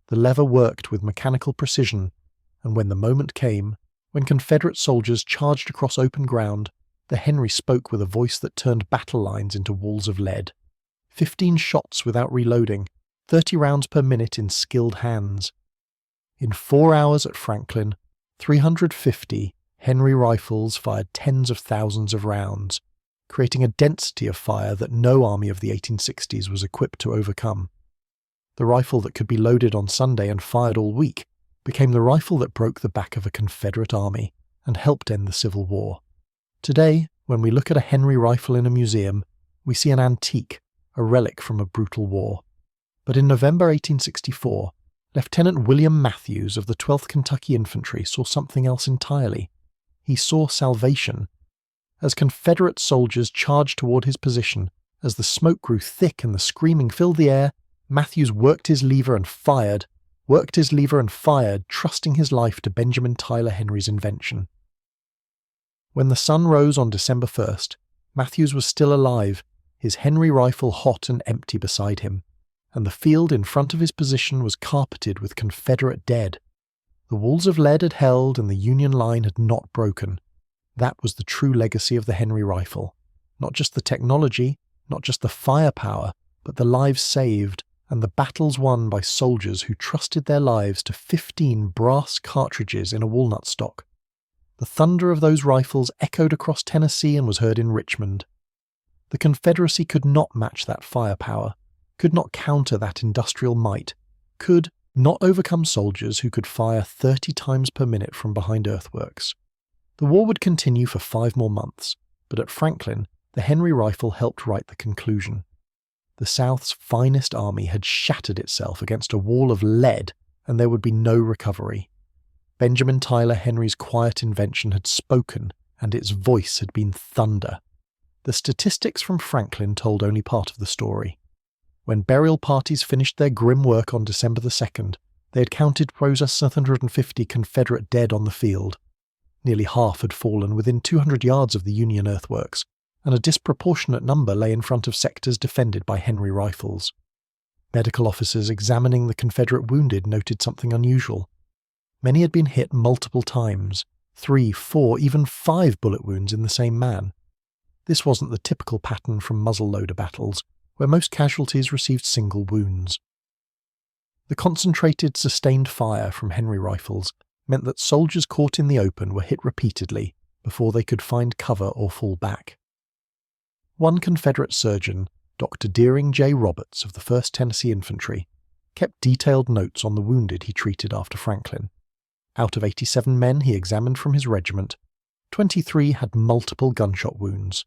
the lever worked with mechanical precision, and when the moment came, when Confederate soldiers charged across open ground, the Henry spoke with a voice that turned battle lines into walls of lead. 15 shots without reloading, 30 rounds per minute in skilled hands. In 4 hours at Franklin, 350 Henry rifles fired tens of thousands of rounds, creating a density of fire that no army of the 1860s was equipped to overcome. The rifle that could be loaded on Sunday and fired all week became the rifle that broke the back of a Confederate army and helped end the Civil War. Today, when we look at a Henry rifle in a museum, we see an antique, a relic from a brutal war. But in November 1864, Lieutenant William Matthews of the 12th Kentucky Infantry saw something else entirely. He saw salvation. As Confederate soldiers charged toward his position, as the smoke grew thick and the screaming filled the air, Matthews worked his lever and fired, trusting his life to Benjamin Tyler Henry's invention. When the sun rose on December 1st, Matthews was still alive, his Henry rifle hot and empty beside him, and the field in front of his position was carpeted with Confederate dead. The walls of lead had held and the Union line had not broken. That was the true legacy of the Henry rifle. Not just the technology, not just the firepower, but the lives saved and the battles won by soldiers who trusted their lives to 15 brass cartridges in a walnut stock. The thunder of those rifles echoed across Tennessee and was heard in Richmond. The Confederacy could not match that firepower, could not counter that industrial might, could not overcome soldiers who could fire 30 times per minute from behind earthworks. The war would continue for 5 more months, but at Franklin, the Henry rifle helped write the conclusion. The South's finest army had shattered itself against a wall of lead, and there would be no recovery. Benjamin Tyler Henry's quiet invention had spoken, and its voice had been thunder. The statistics from Franklin told only part of the story. When burial parties finished their grim work on December the 2nd, they had counted 750 Confederate dead on the field. Nearly half had fallen within 200 yards of the Union earthworks, and a disproportionate number lay in front of sectors defended by Henry rifles. Medical officers examining the Confederate wounded noted something unusual. Many had been hit multiple times, 3, 4, even 5 bullet wounds in the same man. This wasn't the typical pattern from muzzle-loader battles, where most casualties received single wounds. The concentrated, sustained fire from Henry rifles meant that soldiers caught in the open were hit repeatedly before they could find cover or fall back. One Confederate surgeon, Dr. Deering J. Roberts of the 1st Tennessee Infantry, kept detailed notes on the wounded he treated after Franklin. Out of 87 men he examined from his regiment, 23 had multiple gunshot wounds.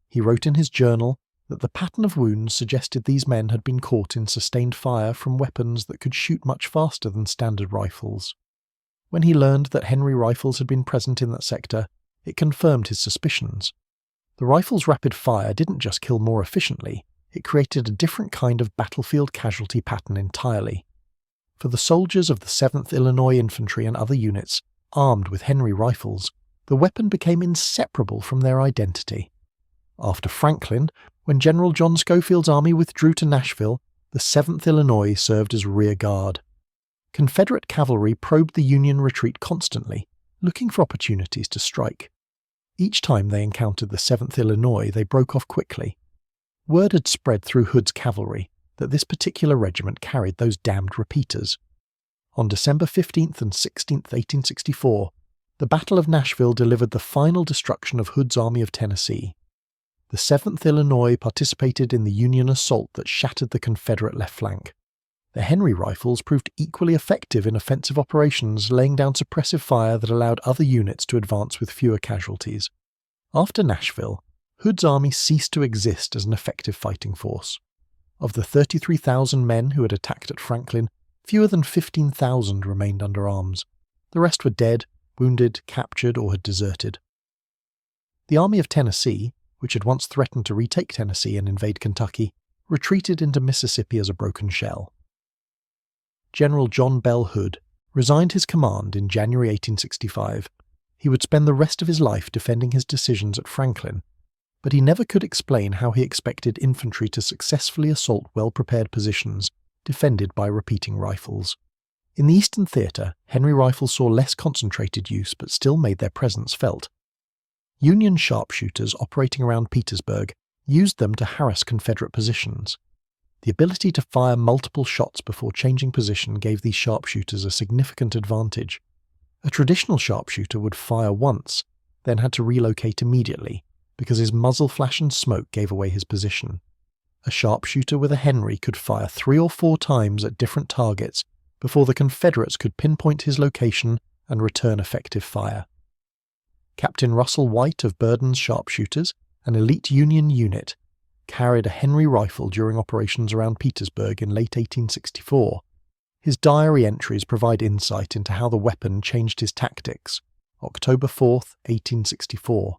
He wrote in his journal that the pattern of wounds suggested these men had been caught in sustained fire from weapons that could shoot much faster than standard rifles. When he learned that Henry rifles had been present in that sector, it confirmed his suspicions. The rifle's rapid fire didn't just kill more efficiently, it created a different kind of battlefield casualty pattern entirely. For the soldiers of the 7th Illinois Infantry and other units, armed with Henry rifles, the weapon became inseparable from their identity. After Franklin, when General John Schofield's army withdrew to Nashville, the 7th Illinois served as rear guard. Confederate cavalry probed the Union retreat constantly, looking for opportunities to strike. Each time they encountered the 7th Illinois, they broke off quickly. Word had spread through Hood's cavalry that this particular regiment carried those damned repeaters. On December 15th and 16th, 1864, the Battle of Nashville delivered the final destruction of Hood's Army of Tennessee. The 7th Illinois participated in the Union assault that shattered the Confederate left flank. The Henry rifles proved equally effective in offensive operations, laying down suppressive fire that allowed other units to advance with fewer casualties. After Nashville, Hood's army ceased to exist as an effective fighting force. Of the 33,000 men who had attacked at Franklin, fewer than 15,000 remained under arms. The rest were dead, wounded, captured, or had deserted. The Army of Tennessee, which had once threatened to retake Tennessee and invade Kentucky, retreated into Mississippi as a broken shell. General John Bell Hood resigned his command in January 1865. He would spend the rest of his life defending his decisions at Franklin, but he never could explain how he expected infantry to successfully assault well-prepared positions defended by repeating rifles. In the Eastern Theatre, Henry rifles saw less concentrated use but still made their presence felt. Union sharpshooters operating around Petersburg used them to harass Confederate positions. The ability to fire multiple shots before changing position gave these sharpshooters a significant advantage. A traditional sharpshooter would fire once, then had to relocate immediately, because his muzzle flash and smoke gave away his position. A sharpshooter with a Henry could fire 3 or 4 times at different targets before the Confederates could pinpoint his location and return effective fire. Captain Russell White of Burden's sharpshooters, an elite Union unit, carried a Henry rifle during operations around Petersburg in late 1864. His diary entries provide insight into how the weapon changed his tactics. October 4, 1864.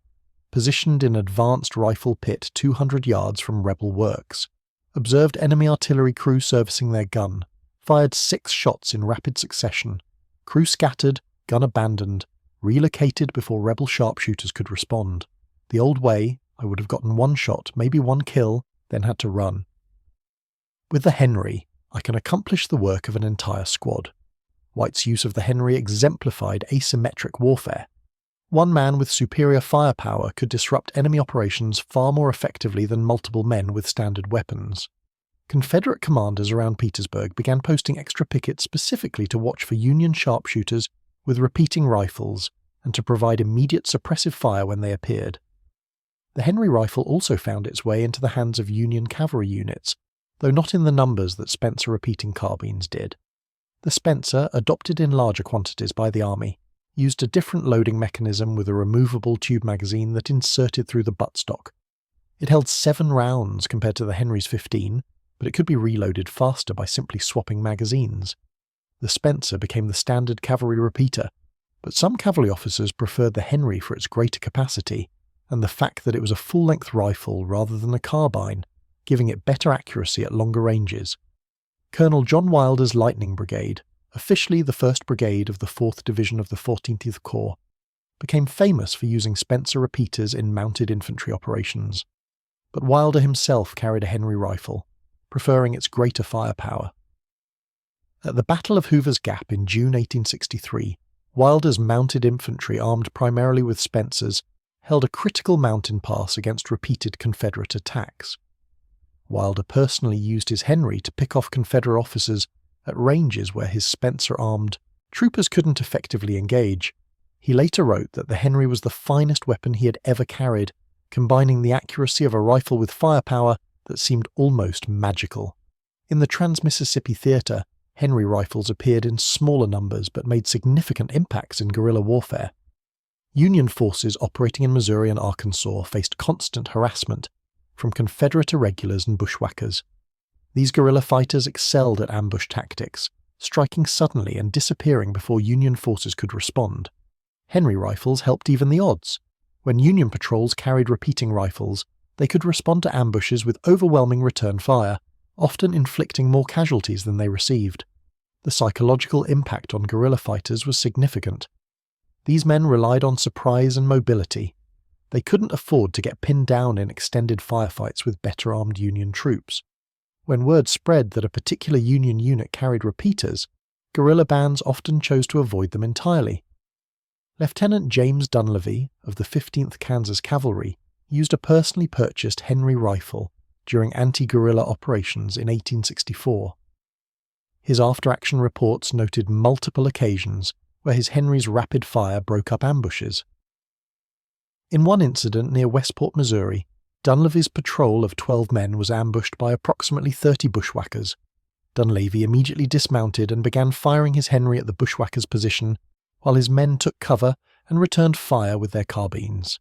Positioned in advanced rifle pit 200 yards from rebel works. Observed enemy artillery crew servicing their gun. Fired 6 shots in rapid succession. Crew scattered, gun abandoned, relocated before rebel sharpshooters could respond. The old way, I would have gotten 1 shot, maybe 1 kill, then had to run. With the Henry, I can accomplish the work of an entire squad. White's use of the Henry exemplified asymmetric warfare. One man with superior firepower could disrupt enemy operations far more effectively than multiple men with standard weapons. Confederate commanders around Petersburg began posting extra pickets specifically to watch for Union sharpshooters with repeating rifles and to provide immediate suppressive fire when they appeared. The Henry rifle also found its way into the hands of Union cavalry units, though not in the numbers that Spencer repeating carbines did. The Spencer, adopted in larger quantities by the Army, used a different loading mechanism with a removable tube magazine that inserted through the buttstock. It held 7 rounds compared to the Henry's 15, but it could be reloaded faster by simply swapping magazines. The Spencer became the standard cavalry repeater, but some cavalry officers preferred the Henry for its greater capacity and the fact that it was a full-length rifle rather than a carbine, giving it better accuracy at longer ranges. Colonel John Wilder's Lightning Brigade, officially the 1st Brigade of the 4th Division of the 14th Corps, became famous for using Spencer repeaters in mounted infantry operations. But Wilder himself carried a Henry rifle, preferring its greater firepower. At the Battle of Hoover's Gap in June 1863, Wilder's mounted infantry armed primarily with Spencers held a critical mountain pass against repeated Confederate attacks. Wilder personally used his Henry to pick off Confederate officers at ranges where his Spencer-armed troopers couldn't effectively engage. He later wrote that the Henry was the finest weapon he had ever carried, combining the accuracy of a rifle with firepower that seemed almost magical. In the Trans-Mississippi Theater, Henry rifles appeared in smaller numbers but made significant impacts in guerrilla warfare. Union forces operating in Missouri and Arkansas faced constant harassment from Confederate irregulars and bushwhackers. These guerrilla fighters excelled at ambush tactics, striking suddenly and disappearing before Union forces could respond. Henry rifles helped even the odds. When Union patrols carried repeating rifles, they could respond to ambushes with overwhelming return fire, often inflicting more casualties than they received. The psychological impact on guerrilla fighters was significant. These men relied on surprise and mobility. They couldn't afford to get pinned down in extended firefights with better armed Union troops. When word spread that a particular Union unit carried repeaters, guerrilla bands often chose to avoid them entirely. Lieutenant James Dunleavy of the 15th Kansas Cavalry used a personally purchased Henry rifle during anti-guerrilla operations in 1864. His after-action reports noted multiple occasions where his Henry's rapid fire broke up ambushes. In one incident near Westport, Missouri, Dunleavy's patrol of 12 men was ambushed by approximately 30 bushwhackers. Dunleavy immediately dismounted and began firing his Henry at the bushwhackers' position, while his men took cover and returned fire with their carbines.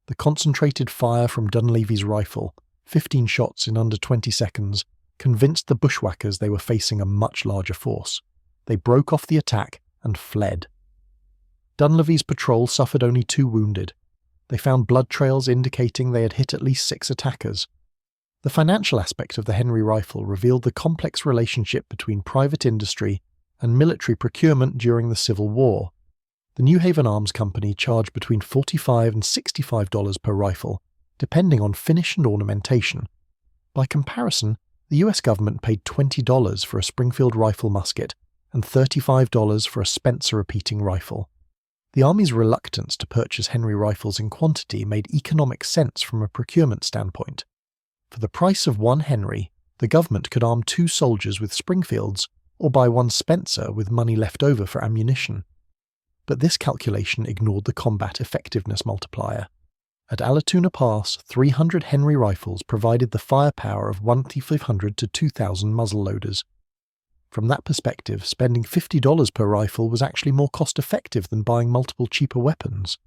The concentrated fire from Dunleavy's rifle, 15 shots in under 20 seconds, convinced the bushwhackers they were facing a much larger force. They broke off the attack and fled. Dunleavy's patrol suffered only 2 wounded. They found blood trails indicating they had hit at least 6 attackers. The financial aspect of the Henry rifle revealed the complex relationship between private industry and military procurement during the Civil War. The New Haven Arms Company charged between $45 and $65 per rifle, depending on finish and ornamentation. By comparison, the US government paid $20 for a Springfield rifle musket and $35 for a Spencer repeating rifle. The Army's reluctance to purchase Henry rifles in quantity made economic sense from a procurement standpoint. For the price of 1 Henry, the government could arm 2 soldiers with Springfields or buy 1 Spencer with money left over for ammunition. But this calculation ignored the combat effectiveness multiplier. At Allatoona Pass, 300 Henry rifles provided the firepower of 1,500 to 2,000 muzzleloaders. From that perspective, spending $50 per rifle was actually more cost-effective than buying multiple cheaper weapons.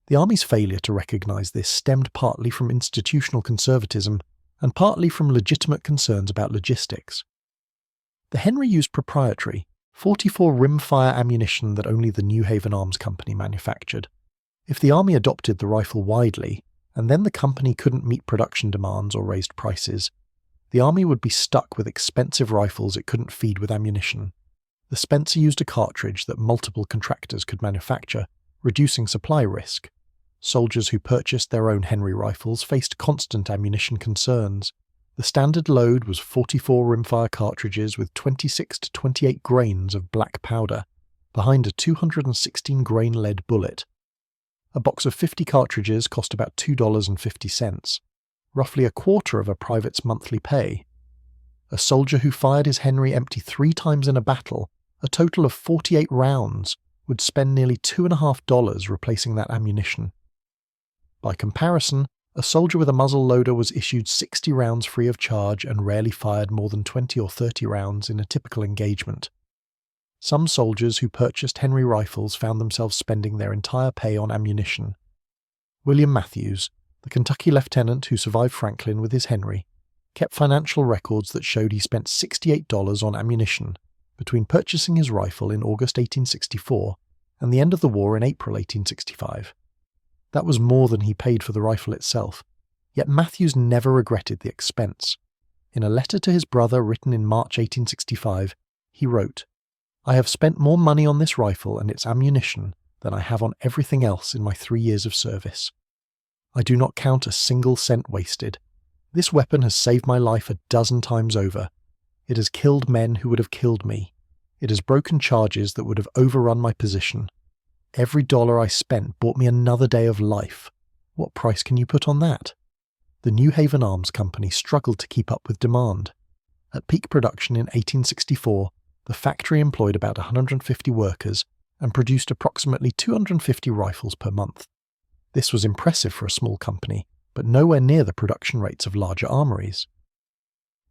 The Army's failure to recognize this stemmed partly from institutional conservatism and partly from legitimate concerns about logistics. The Henry used proprietary, 44 rimfire ammunition that only the New Haven Arms Company manufactured. If the Army adopted the rifle widely, and then the company couldn't meet production demands or raised prices, the Army would be stuck with expensive rifles it couldn't feed with ammunition. The Spencer used a cartridge that multiple contractors could manufacture, reducing supply risk. Soldiers who purchased their own Henry rifles faced constant ammunition concerns. The standard load was 44 rimfire cartridges with 26 to 28 grains of black powder, behind a 216-grain lead bullet. A box of 50 cartridges cost about $2.50. Roughly a quarter of a private's monthly pay. A soldier who fired his Henry empty 3 times in a battle, a total of 48 rounds, would spend nearly $2.50 replacing that ammunition. By comparison, a soldier with a muzzle loader was issued 60 rounds free of charge and rarely fired more than 20 or 30 rounds in a typical engagement. Some soldiers who purchased Henry rifles found themselves spending their entire pay on ammunition. William Matthews, the Kentucky lieutenant who survived Franklin with his Henry, kept financial records that showed he spent $68 on ammunition between purchasing his rifle in August 1864 and the end of the war in April 1865. That was more than he paid for the rifle itself, yet Matthews never regretted the expense. In a letter to his brother written in March 1865, he wrote, "I have spent more money on this rifle and its ammunition than I have on everything else in my 3 years of service. I do not count a single cent wasted. This weapon has saved my life a dozen times over. It has killed men who would have killed me. It has broken charges that would have overrun my position. Every dollar I spent bought me another day of life. What price can you put on that?" The New Haven Arms Company struggled to keep up with demand. At peak production in 1864, The factory employed about 150 workers and produced approximately 250 rifles per month. This was impressive for a small company, but nowhere near the production rates of larger armories.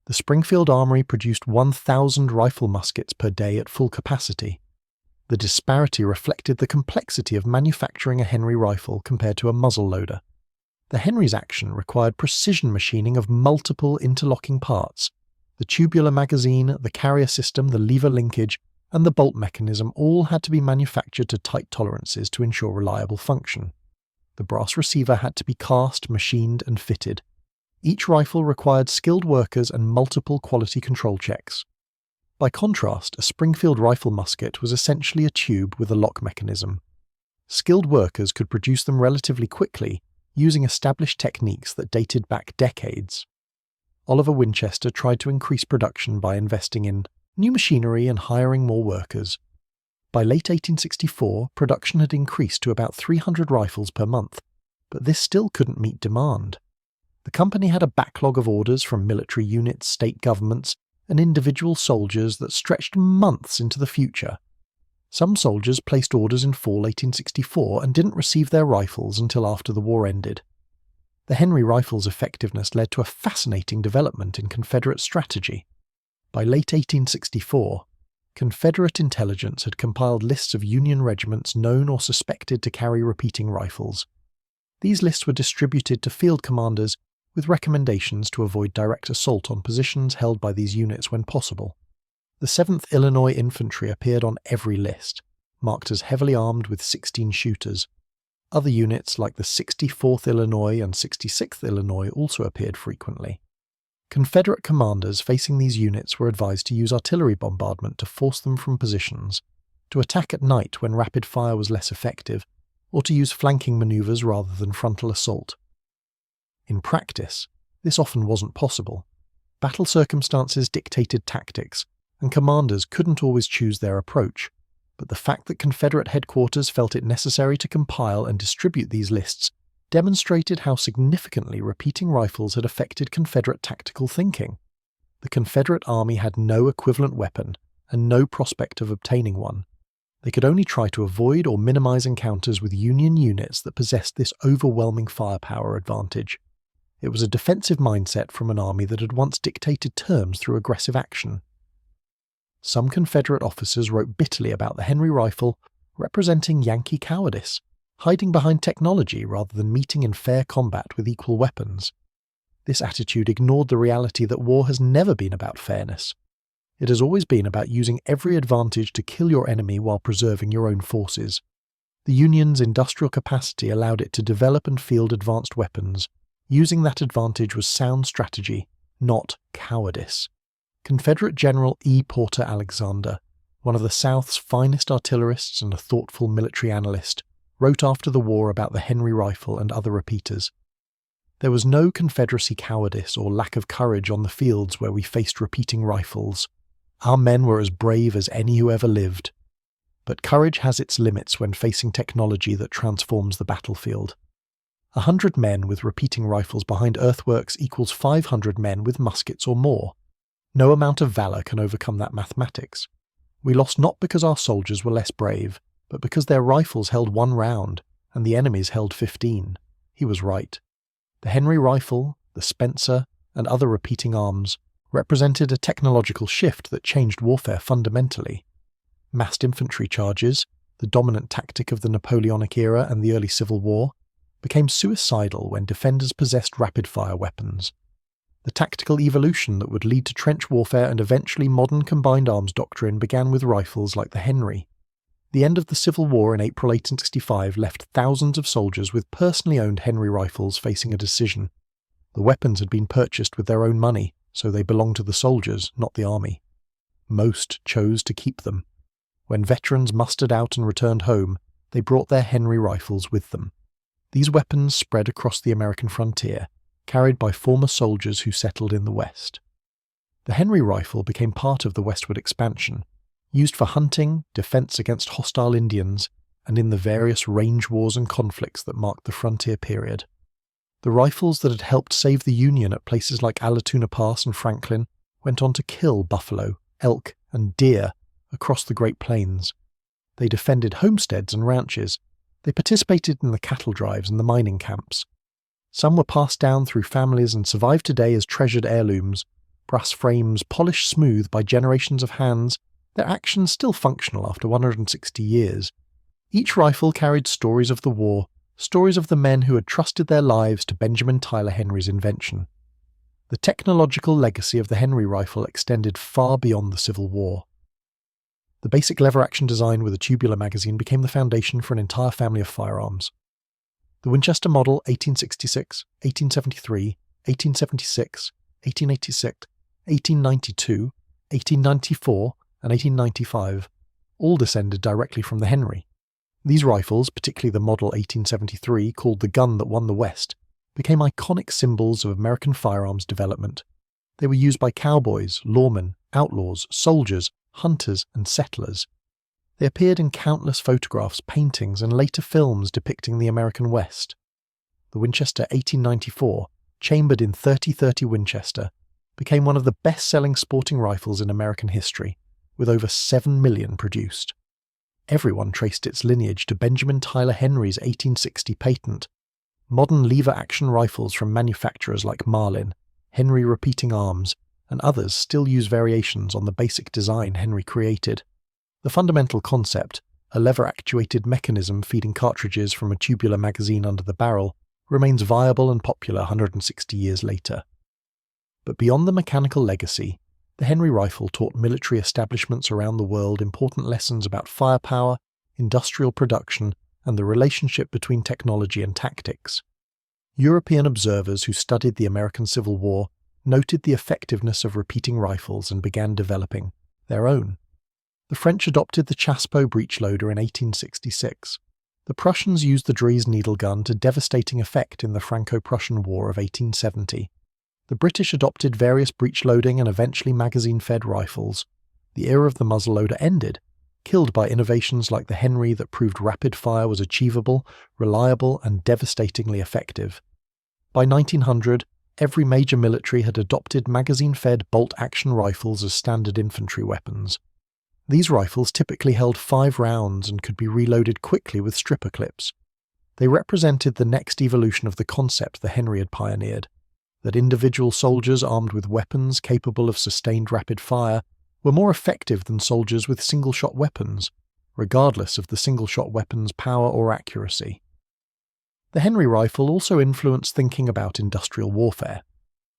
The Springfield Armory produced 1,000 rifle muskets per day at full capacity. The disparity reflected the complexity of manufacturing a Henry rifle compared to a muzzle-loader. The Henry's action required precision machining of multiple interlocking parts. The tubular magazine, the carrier system, the lever linkage, and the bolt mechanism all had to be manufactured to tight tolerances to ensure reliable function. The brass receiver had to be cast, machined, and fitted. Each rifle required skilled workers and multiple quality control checks. By contrast, a Springfield rifle musket was essentially a tube with a lock mechanism. Skilled workers could produce them relatively quickly, using established techniques that dated back decades. Oliver Winchester tried to increase production by investing in new machinery and hiring more workers. By late 1864, production had increased to about 300 rifles per month, but this still couldn't meet demand. The company had a backlog of orders from military units, state governments, and individual soldiers that stretched months into the future. Some soldiers placed orders in fall 1864 and didn't receive their rifles until after the war ended. The Henry rifle's effectiveness led to a fascinating development in Confederate strategy. By late 1864, Confederate intelligence had compiled lists of Union regiments known or suspected to carry repeating rifles. These lists were distributed to field commanders with recommendations to avoid direct assault on positions held by these units when possible. The 7th Illinois Infantry appeared on every list, marked as heavily armed with 16 shooters. Other units like the 64th Illinois and 66th Illinois also appeared frequently. Confederate commanders facing these units were advised to use artillery bombardment to force them from positions, to attack at night when rapid fire was less effective, or to use flanking maneuvers rather than frontal assault. In practice, this often wasn't possible. Battle circumstances dictated tactics, and commanders couldn't always choose their approach, but the fact that Confederate headquarters felt it necessary to compile and distribute these lists demonstrated how significantly repeating rifles had affected Confederate tactical thinking. The Confederate Army had no equivalent weapon and no prospect of obtaining one. They could only try to avoid or minimize encounters with Union units that possessed this overwhelming firepower advantage. It was a defensive mindset from an army that had once dictated terms through aggressive action. Some Confederate officers wrote bitterly about the Henry rifle, representing Yankee cowardice, hiding behind technology rather than meeting in fair combat with equal weapons. This attitude ignored the reality that war has never been about fairness. It has always been about using every advantage to kill your enemy while preserving your own forces. The Union's industrial capacity allowed it to develop and field advanced weapons. Using that advantage was sound strategy, not cowardice. Confederate General E. Porter Alexander, one of the South's finest artillerists and a thoughtful military analyst, wrote after the war about the Henry rifle and other repeaters. There was no Confederacy cowardice or lack of courage on the fields where we faced repeating rifles. Our men were as brave as any who ever lived. But courage has its limits when facing technology that transforms the battlefield. 100 men with repeating rifles behind earthworks equals 500 men with muskets or more. No amount of valor can overcome that mathematics. We lost not because our soldiers were less brave, but because their rifles held 1 round, and the enemy's held 15. He was right. The Henry rifle, the Spencer, and other repeating arms represented a technological shift that changed warfare fundamentally. Massed infantry charges, the dominant tactic of the Napoleonic era and the early Civil War, became suicidal when defenders possessed rapid-fire weapons. The tactical evolution that would lead to trench warfare and eventually modern combined arms doctrine began with rifles like the Henry. The end of the Civil War in April 1865 left thousands of soldiers with personally owned Henry rifles facing a decision. The weapons had been purchased with their own money, so they belonged to the soldiers, not the army. Most chose to keep them. When veterans mustered out and returned home, they brought their Henry rifles with them. These weapons spread across the American frontier, carried by former soldiers who settled in the West. The Henry rifle became part of the westward expansion, used for hunting, defense against hostile Indians, and in the various range wars and conflicts that marked the frontier period. The rifles that had helped save the Union at places like Allatoona Pass and Franklin went on to kill buffalo, elk, and deer across the Great Plains. They defended homesteads and ranches. They participated in the cattle drives and the mining camps. Some were passed down through families and survive today as treasured heirlooms, brass frames polished smooth by generations of hands, their actions still functional after 160 years. Each rifle carried stories of the war, stories of the men who had trusted their lives to Benjamin Tyler Henry's invention. The technological legacy of the Henry rifle extended far beyond the Civil War. The basic lever-action design with a tubular magazine became the foundation for an entire family of firearms. The Winchester model 1866, 1873, 1876, 1886, 1892, 1894, and 1895 all descended directly from the Henry. These rifles, particularly the model 1873 called the gun that won the West, became iconic symbols of American firearms development. They were used by cowboys, lawmen, outlaws, soldiers, hunters, and settlers. They appeared in countless photographs, paintings, and later films depicting the American West. The Winchester 1894, chambered in .30-30 Winchester, became one of the best-selling sporting rifles in American history, with over 7 million produced. Everyone traced its lineage to Benjamin Tyler Henry's 1860 patent. Modern lever-action rifles from manufacturers like Marlin, Henry Repeating Arms, and others still use variations on the basic design Henry created. The fundamental concept, a lever-actuated mechanism feeding cartridges from a tubular magazine under the barrel, remains viable and popular 160 years later. But beyond the mechanical legacy, the Henry rifle taught military establishments around the world important lessons about firepower, industrial production, and the relationship between technology and tactics. European observers who studied the American Civil War noted the effectiveness of repeating rifles and began developing their own. The French adopted the Chassepot breechloader in 1866. The Prussians used the Dries needle gun to devastating effect in the Franco-Prussian War of 1870. The British adopted various breech-loading and eventually magazine-fed rifles. The era of the muzzleloader ended, killed by innovations like the Henry that proved rapid fire was achievable, reliable, and devastatingly effective. By 1900, every major military had adopted magazine-fed bolt-action rifles as standard infantry weapons. These rifles typically held 5 rounds and could be reloaded quickly with stripper clips. They represented the next evolution of the concept the Henry had pioneered, that individual soldiers armed with weapons capable of sustained rapid fire were more effective than soldiers with single-shot weapons, regardless of the single-shot weapon's power or accuracy. The Henry rifle also influenced thinking about industrial warfare.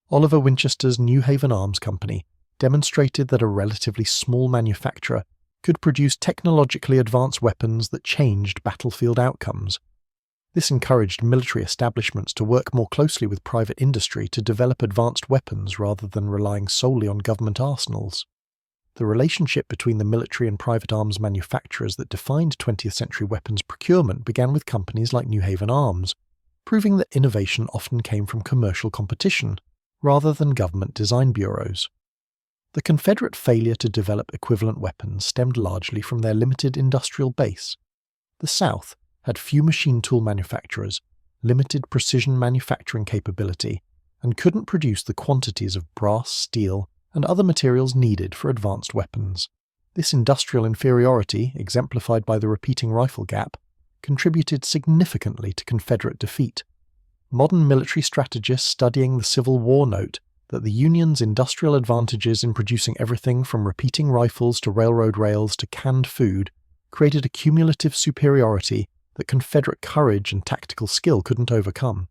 Oliver Winchester's New Haven Arms Company demonstrated that a relatively small manufacturer could produce technologically advanced weapons that changed battlefield outcomes. This encouraged military establishments to work more closely with private industry to develop advanced weapons rather than relying solely on government arsenals. The relationship between the military and private arms manufacturers that defined 20th century weapons procurement began with companies like New Haven Arms, proving that innovation often came from commercial competition, rather than government design bureaus. The Confederate failure to develop equivalent weapons stemmed largely from their limited industrial base. The South had few machine tool manufacturers, limited precision manufacturing capability, and couldn't produce the quantities of brass, steel, and other materials needed for advanced weapons. This industrial inferiority, exemplified by the repeating rifle gap, contributed significantly to Confederate defeat. Modern military strategists studying the Civil War note that the Union's industrial advantages in producing everything from repeating rifles to railroad rails to canned food created a cumulative superiority that Confederate courage and tactical skill couldn't overcome.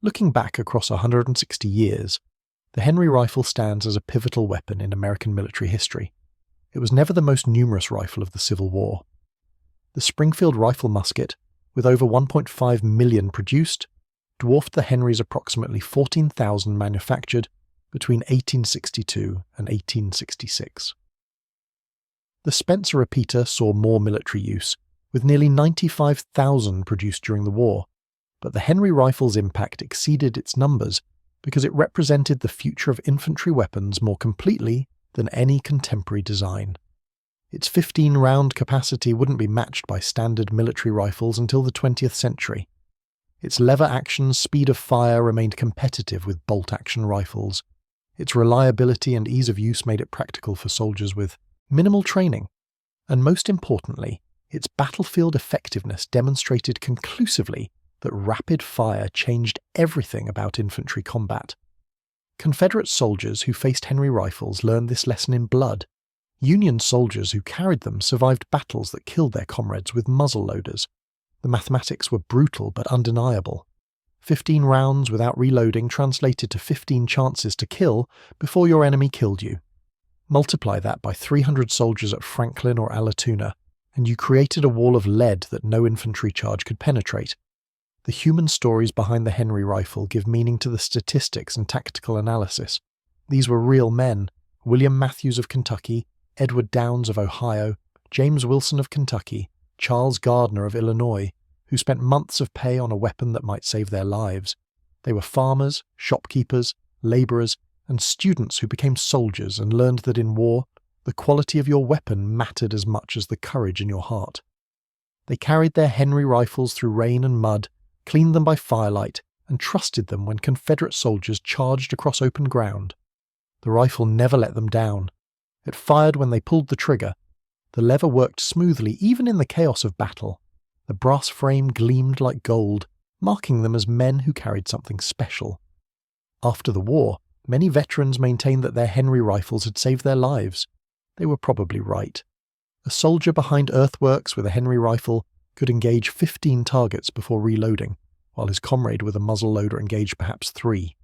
Looking back across 160 years, the Henry rifle stands as a pivotal weapon in American military history. It was never the most numerous rifle of the Civil War. The Springfield rifle musket, with over 1.5 million produced, dwarfed the Henry's approximately 14,000 manufactured between 1862 and 1866. The Spencer repeater saw more military use, with nearly 95,000 produced during the war, but the Henry rifle's impact exceeded its numbers because it represented the future of infantry weapons more completely than any contemporary design. Its 15-round capacity wouldn't be matched by standard military rifles until the 20th century. Its lever-action speed of fire remained competitive with bolt-action rifles. Its reliability and ease of use made it practical for soldiers with minimal training And most importantly, its battlefield effectiveness demonstrated conclusively that rapid fire changed everything about infantry combat. Confederate soldiers who faced Henry rifles learned this lesson in blood. Union soldiers who carried them survived battles that killed their comrades with muzzle loaders. The mathematics were brutal but undeniable. 15 rounds without reloading translated to 15 chances to kill before your enemy killed you. Multiply that by 300 soldiers at Franklin or Allatoona, and you created a wall of lead that no infantry charge could penetrate. The human stories behind the Henry rifle give meaning to the statistics and tactical analysis. These were real men: William Matthews of Kentucky, Edward Downes of Ohio, James Wilson of Kentucky, Charles Gardner of Illinois, who spent months of pay on a weapon that might save their lives. They were farmers, shopkeepers, labourers, and students who became soldiers and learned that in war, the quality of your weapon mattered as much as the courage in your heart. They carried their Henry rifles through rain and mud, cleaned them by firelight, and trusted them when Confederate soldiers charged across open ground. The rifle never let them down. It fired when they pulled the trigger. The lever worked smoothly even in the chaos of battle. The brass frame gleamed like gold, marking them as men who carried something special. After the war, many veterans maintained that their Henry rifles had saved their lives. They were probably right. A soldier behind earthworks with a Henry rifle could engage 15 targets before reloading, while his comrade with a muzzle loader engaged perhaps 3.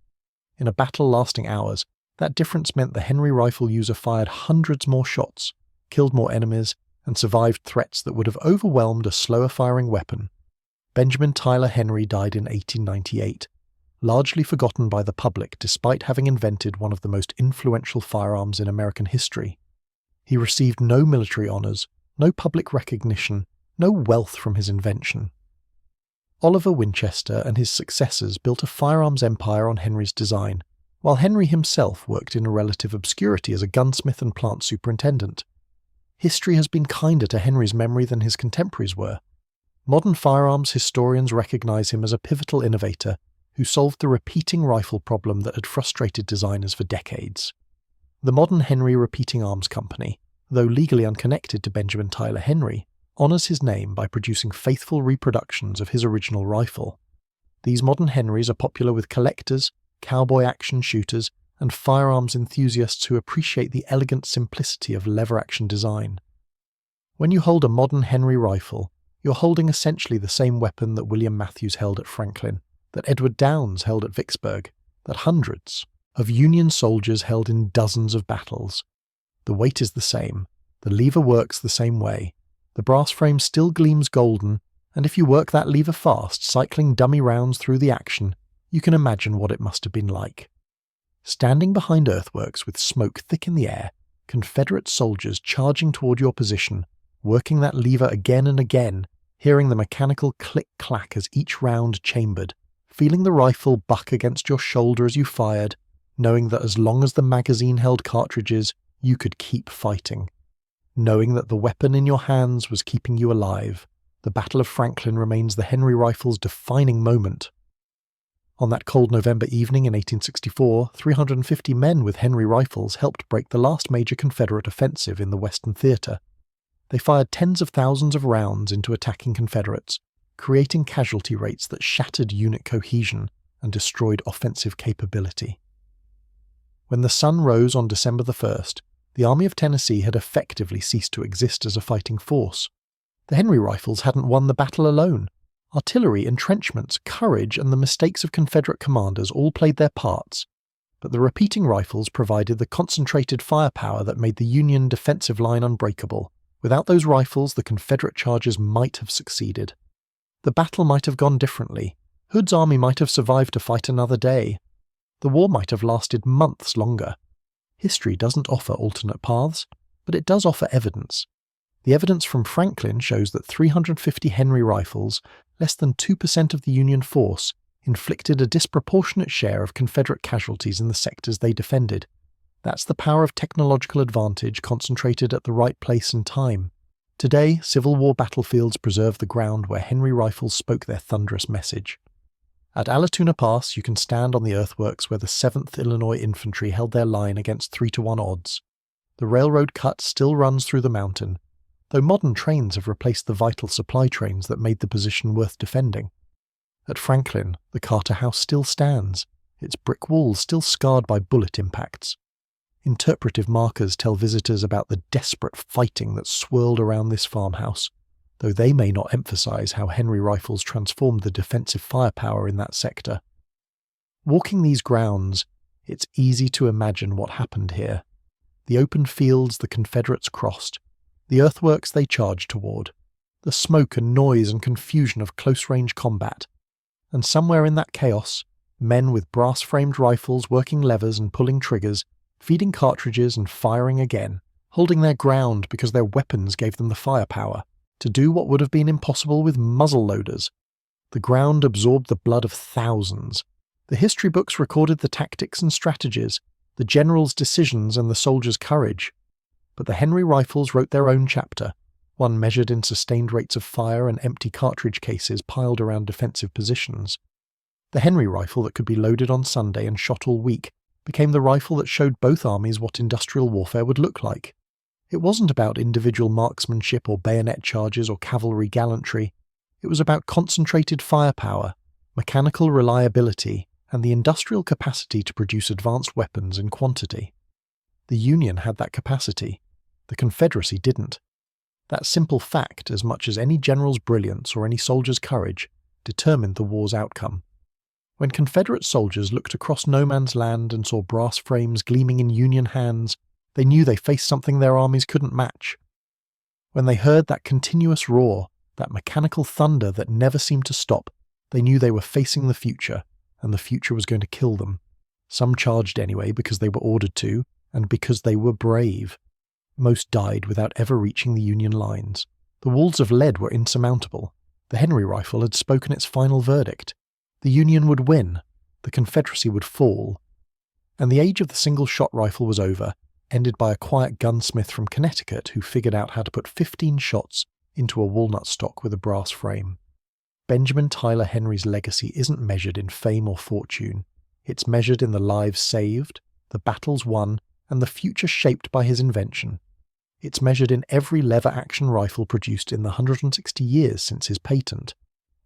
In a battle lasting hours, that difference meant the Henry rifle user fired hundreds more shots, killed more enemies, and survived threats that would have overwhelmed a slower-firing weapon. Benjamin Tyler Henry died in 1898, largely forgotten by the public despite having invented one of the most influential firearms in American history. He received no military honours, no public recognition, no wealth from his invention. Oliver Winchester and his successors built a firearms empire on Henry's design, while Henry himself worked in a relative obscurity as a gunsmith and plant superintendent. History has been kinder to Henry's memory than his contemporaries were. Modern firearms historians recognise him as a pivotal innovator who solved the repeating rifle problem that had frustrated designers for decades. The modern Henry Repeating Arms Company, though legally unconnected to Benjamin Tyler Henry, honours his name by producing faithful reproductions of his original rifle. These modern Henrys are popular with collectors, cowboy action shooters, and firearms enthusiasts who appreciate the elegant simplicity of lever-action design. When you hold a modern Henry rifle, you're holding essentially the same weapon that William Matthews held at Franklin, that Edward Downes held at Vicksburg, that hundreds of Union soldiers held in dozens of battles. The weight is the same, the lever works the same way, the brass frame still gleams golden, and if you work that lever fast, cycling dummy rounds through the action, you can imagine what it must have been like. Standing behind earthworks with smoke thick in the air, Confederate soldiers charging toward your position, working that lever again and again, hearing the mechanical click-clack as each round chambered, feeling the rifle buck against your shoulder as you fired, knowing that as long as the magazine held cartridges, you could keep fighting. Knowing that the weapon in your hands was keeping you alive, the Battle of Franklin remains the Henry rifle's defining moment. On that cold November evening in 1864, 350 men with Henry rifles helped break the last major Confederate offensive in the Western Theater. They fired tens of thousands of rounds into attacking Confederates, creating casualty rates that shattered unit cohesion and destroyed offensive capability. When the sun rose on December the 1st, the Army of Tennessee had effectively ceased to exist as a fighting force. The Henry rifles hadn't won the battle alone. Artillery, entrenchments, courage, and the mistakes of Confederate commanders all played their parts, but the repeating rifles provided the concentrated firepower that made the Union defensive line unbreakable. Without those rifles, the Confederate charges might have succeeded. The battle might have gone differently. Hood's army might have survived to fight another day. The war might have lasted months longer. History doesn't offer alternate paths, but it does offer evidence. The evidence from Franklin shows that 350 Henry rifles, less than 2% of the Union force, inflicted a disproportionate share of Confederate casualties in the sectors they defended. That's the power of technological advantage concentrated at the right place and time. Today, Civil War battlefields preserve the ground where Henry rifles spoke their thunderous message. At Allatoona Pass, you can stand on the earthworks where the 7th Illinois Infantry held their line against 3-to-1 odds. The railroad cut still runs through the mountain, though modern trains have replaced the vital supply trains that made the position worth defending. At Franklin, the Carter House still stands, its brick walls still scarred by bullet impacts. Interpretive markers tell visitors about the desperate fighting that swirled around this farmhouse, though they may not emphasize how Henry rifles transformed the defensive firepower in that sector. Walking these grounds, it's easy to imagine what happened here. The open fields the Confederates crossed, the earthworks they charged toward, the smoke and noise and confusion of close-range combat. And somewhere in that chaos, men with brass-framed rifles working levers and pulling triggers, feeding cartridges and firing again, holding their ground because their weapons gave them the firepower to do what would have been impossible with muzzle-loaders. The ground absorbed the blood of thousands. The history books recorded the tactics and strategies, the general's decisions and the soldier's courage. But the Henry rifles wrote their own chapter, one measured in sustained rates of fire and empty cartridge cases piled around defensive positions. The Henry rifle that could be loaded on Sunday and shot all week became the rifle that showed both armies what industrial warfare would look like. It wasn't about individual marksmanship or bayonet charges or cavalry gallantry. It was about concentrated firepower, mechanical reliability, and the industrial capacity to produce advanced weapons in quantity. The Union had that capacity. The Confederacy didn't. That simple fact, as much as any general's brilliance or any soldier's courage, determined the war's outcome. When Confederate soldiers looked across no man's land and saw brass frames gleaming in Union hands, they knew they faced something their armies couldn't match. When they heard that continuous roar, that mechanical thunder that never seemed to stop, they knew they were facing the future, and the future was going to kill them. Some charged anyway because they were ordered to, and because they were brave. Most died without ever reaching the Union lines. The walls of lead were insurmountable. The Henry rifle had spoken its final verdict. The Union would win. The Confederacy would fall. And the age of the single-shot rifle was over, ended by a quiet gunsmith from Connecticut who figured out how to put 15 shots into a walnut stock with a brass frame. Benjamin Tyler Henry's legacy isn't measured in fame or fortune. It's measured in the lives saved, the battles won, and the future shaped by his invention. It's measured in every lever-action rifle produced in the 160 years since his patent.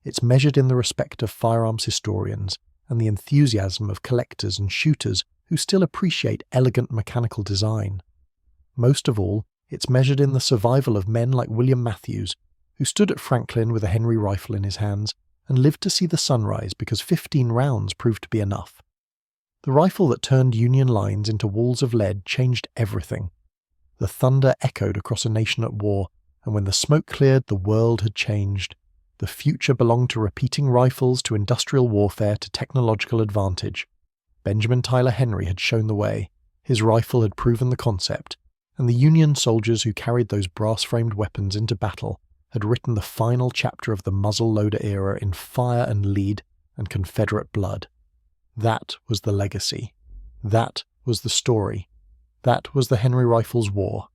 It's measured in the respect of firearms historians and the enthusiasm of collectors and shooters who still appreciate elegant mechanical design. Most of all, it's measured in the survival of men like William Matthews, who stood at Franklin with a Henry rifle in his hands and lived to see the sunrise because 15 rounds proved to be enough. The rifle that turned Union lines into walls of lead changed everything. The thunder echoed across a nation at war, and when the smoke cleared, the world had changed. The future belonged to repeating rifles, to industrial warfare, to technological advantage. Benjamin Tyler Henry had shown the way. His rifle had proven the concept, and the Union soldiers who carried those brass-framed weapons into battle had written the final chapter of the muzzle-loader era in fire and lead and Confederate blood. That was the legacy. That was the story. That was the Henry Rifles War.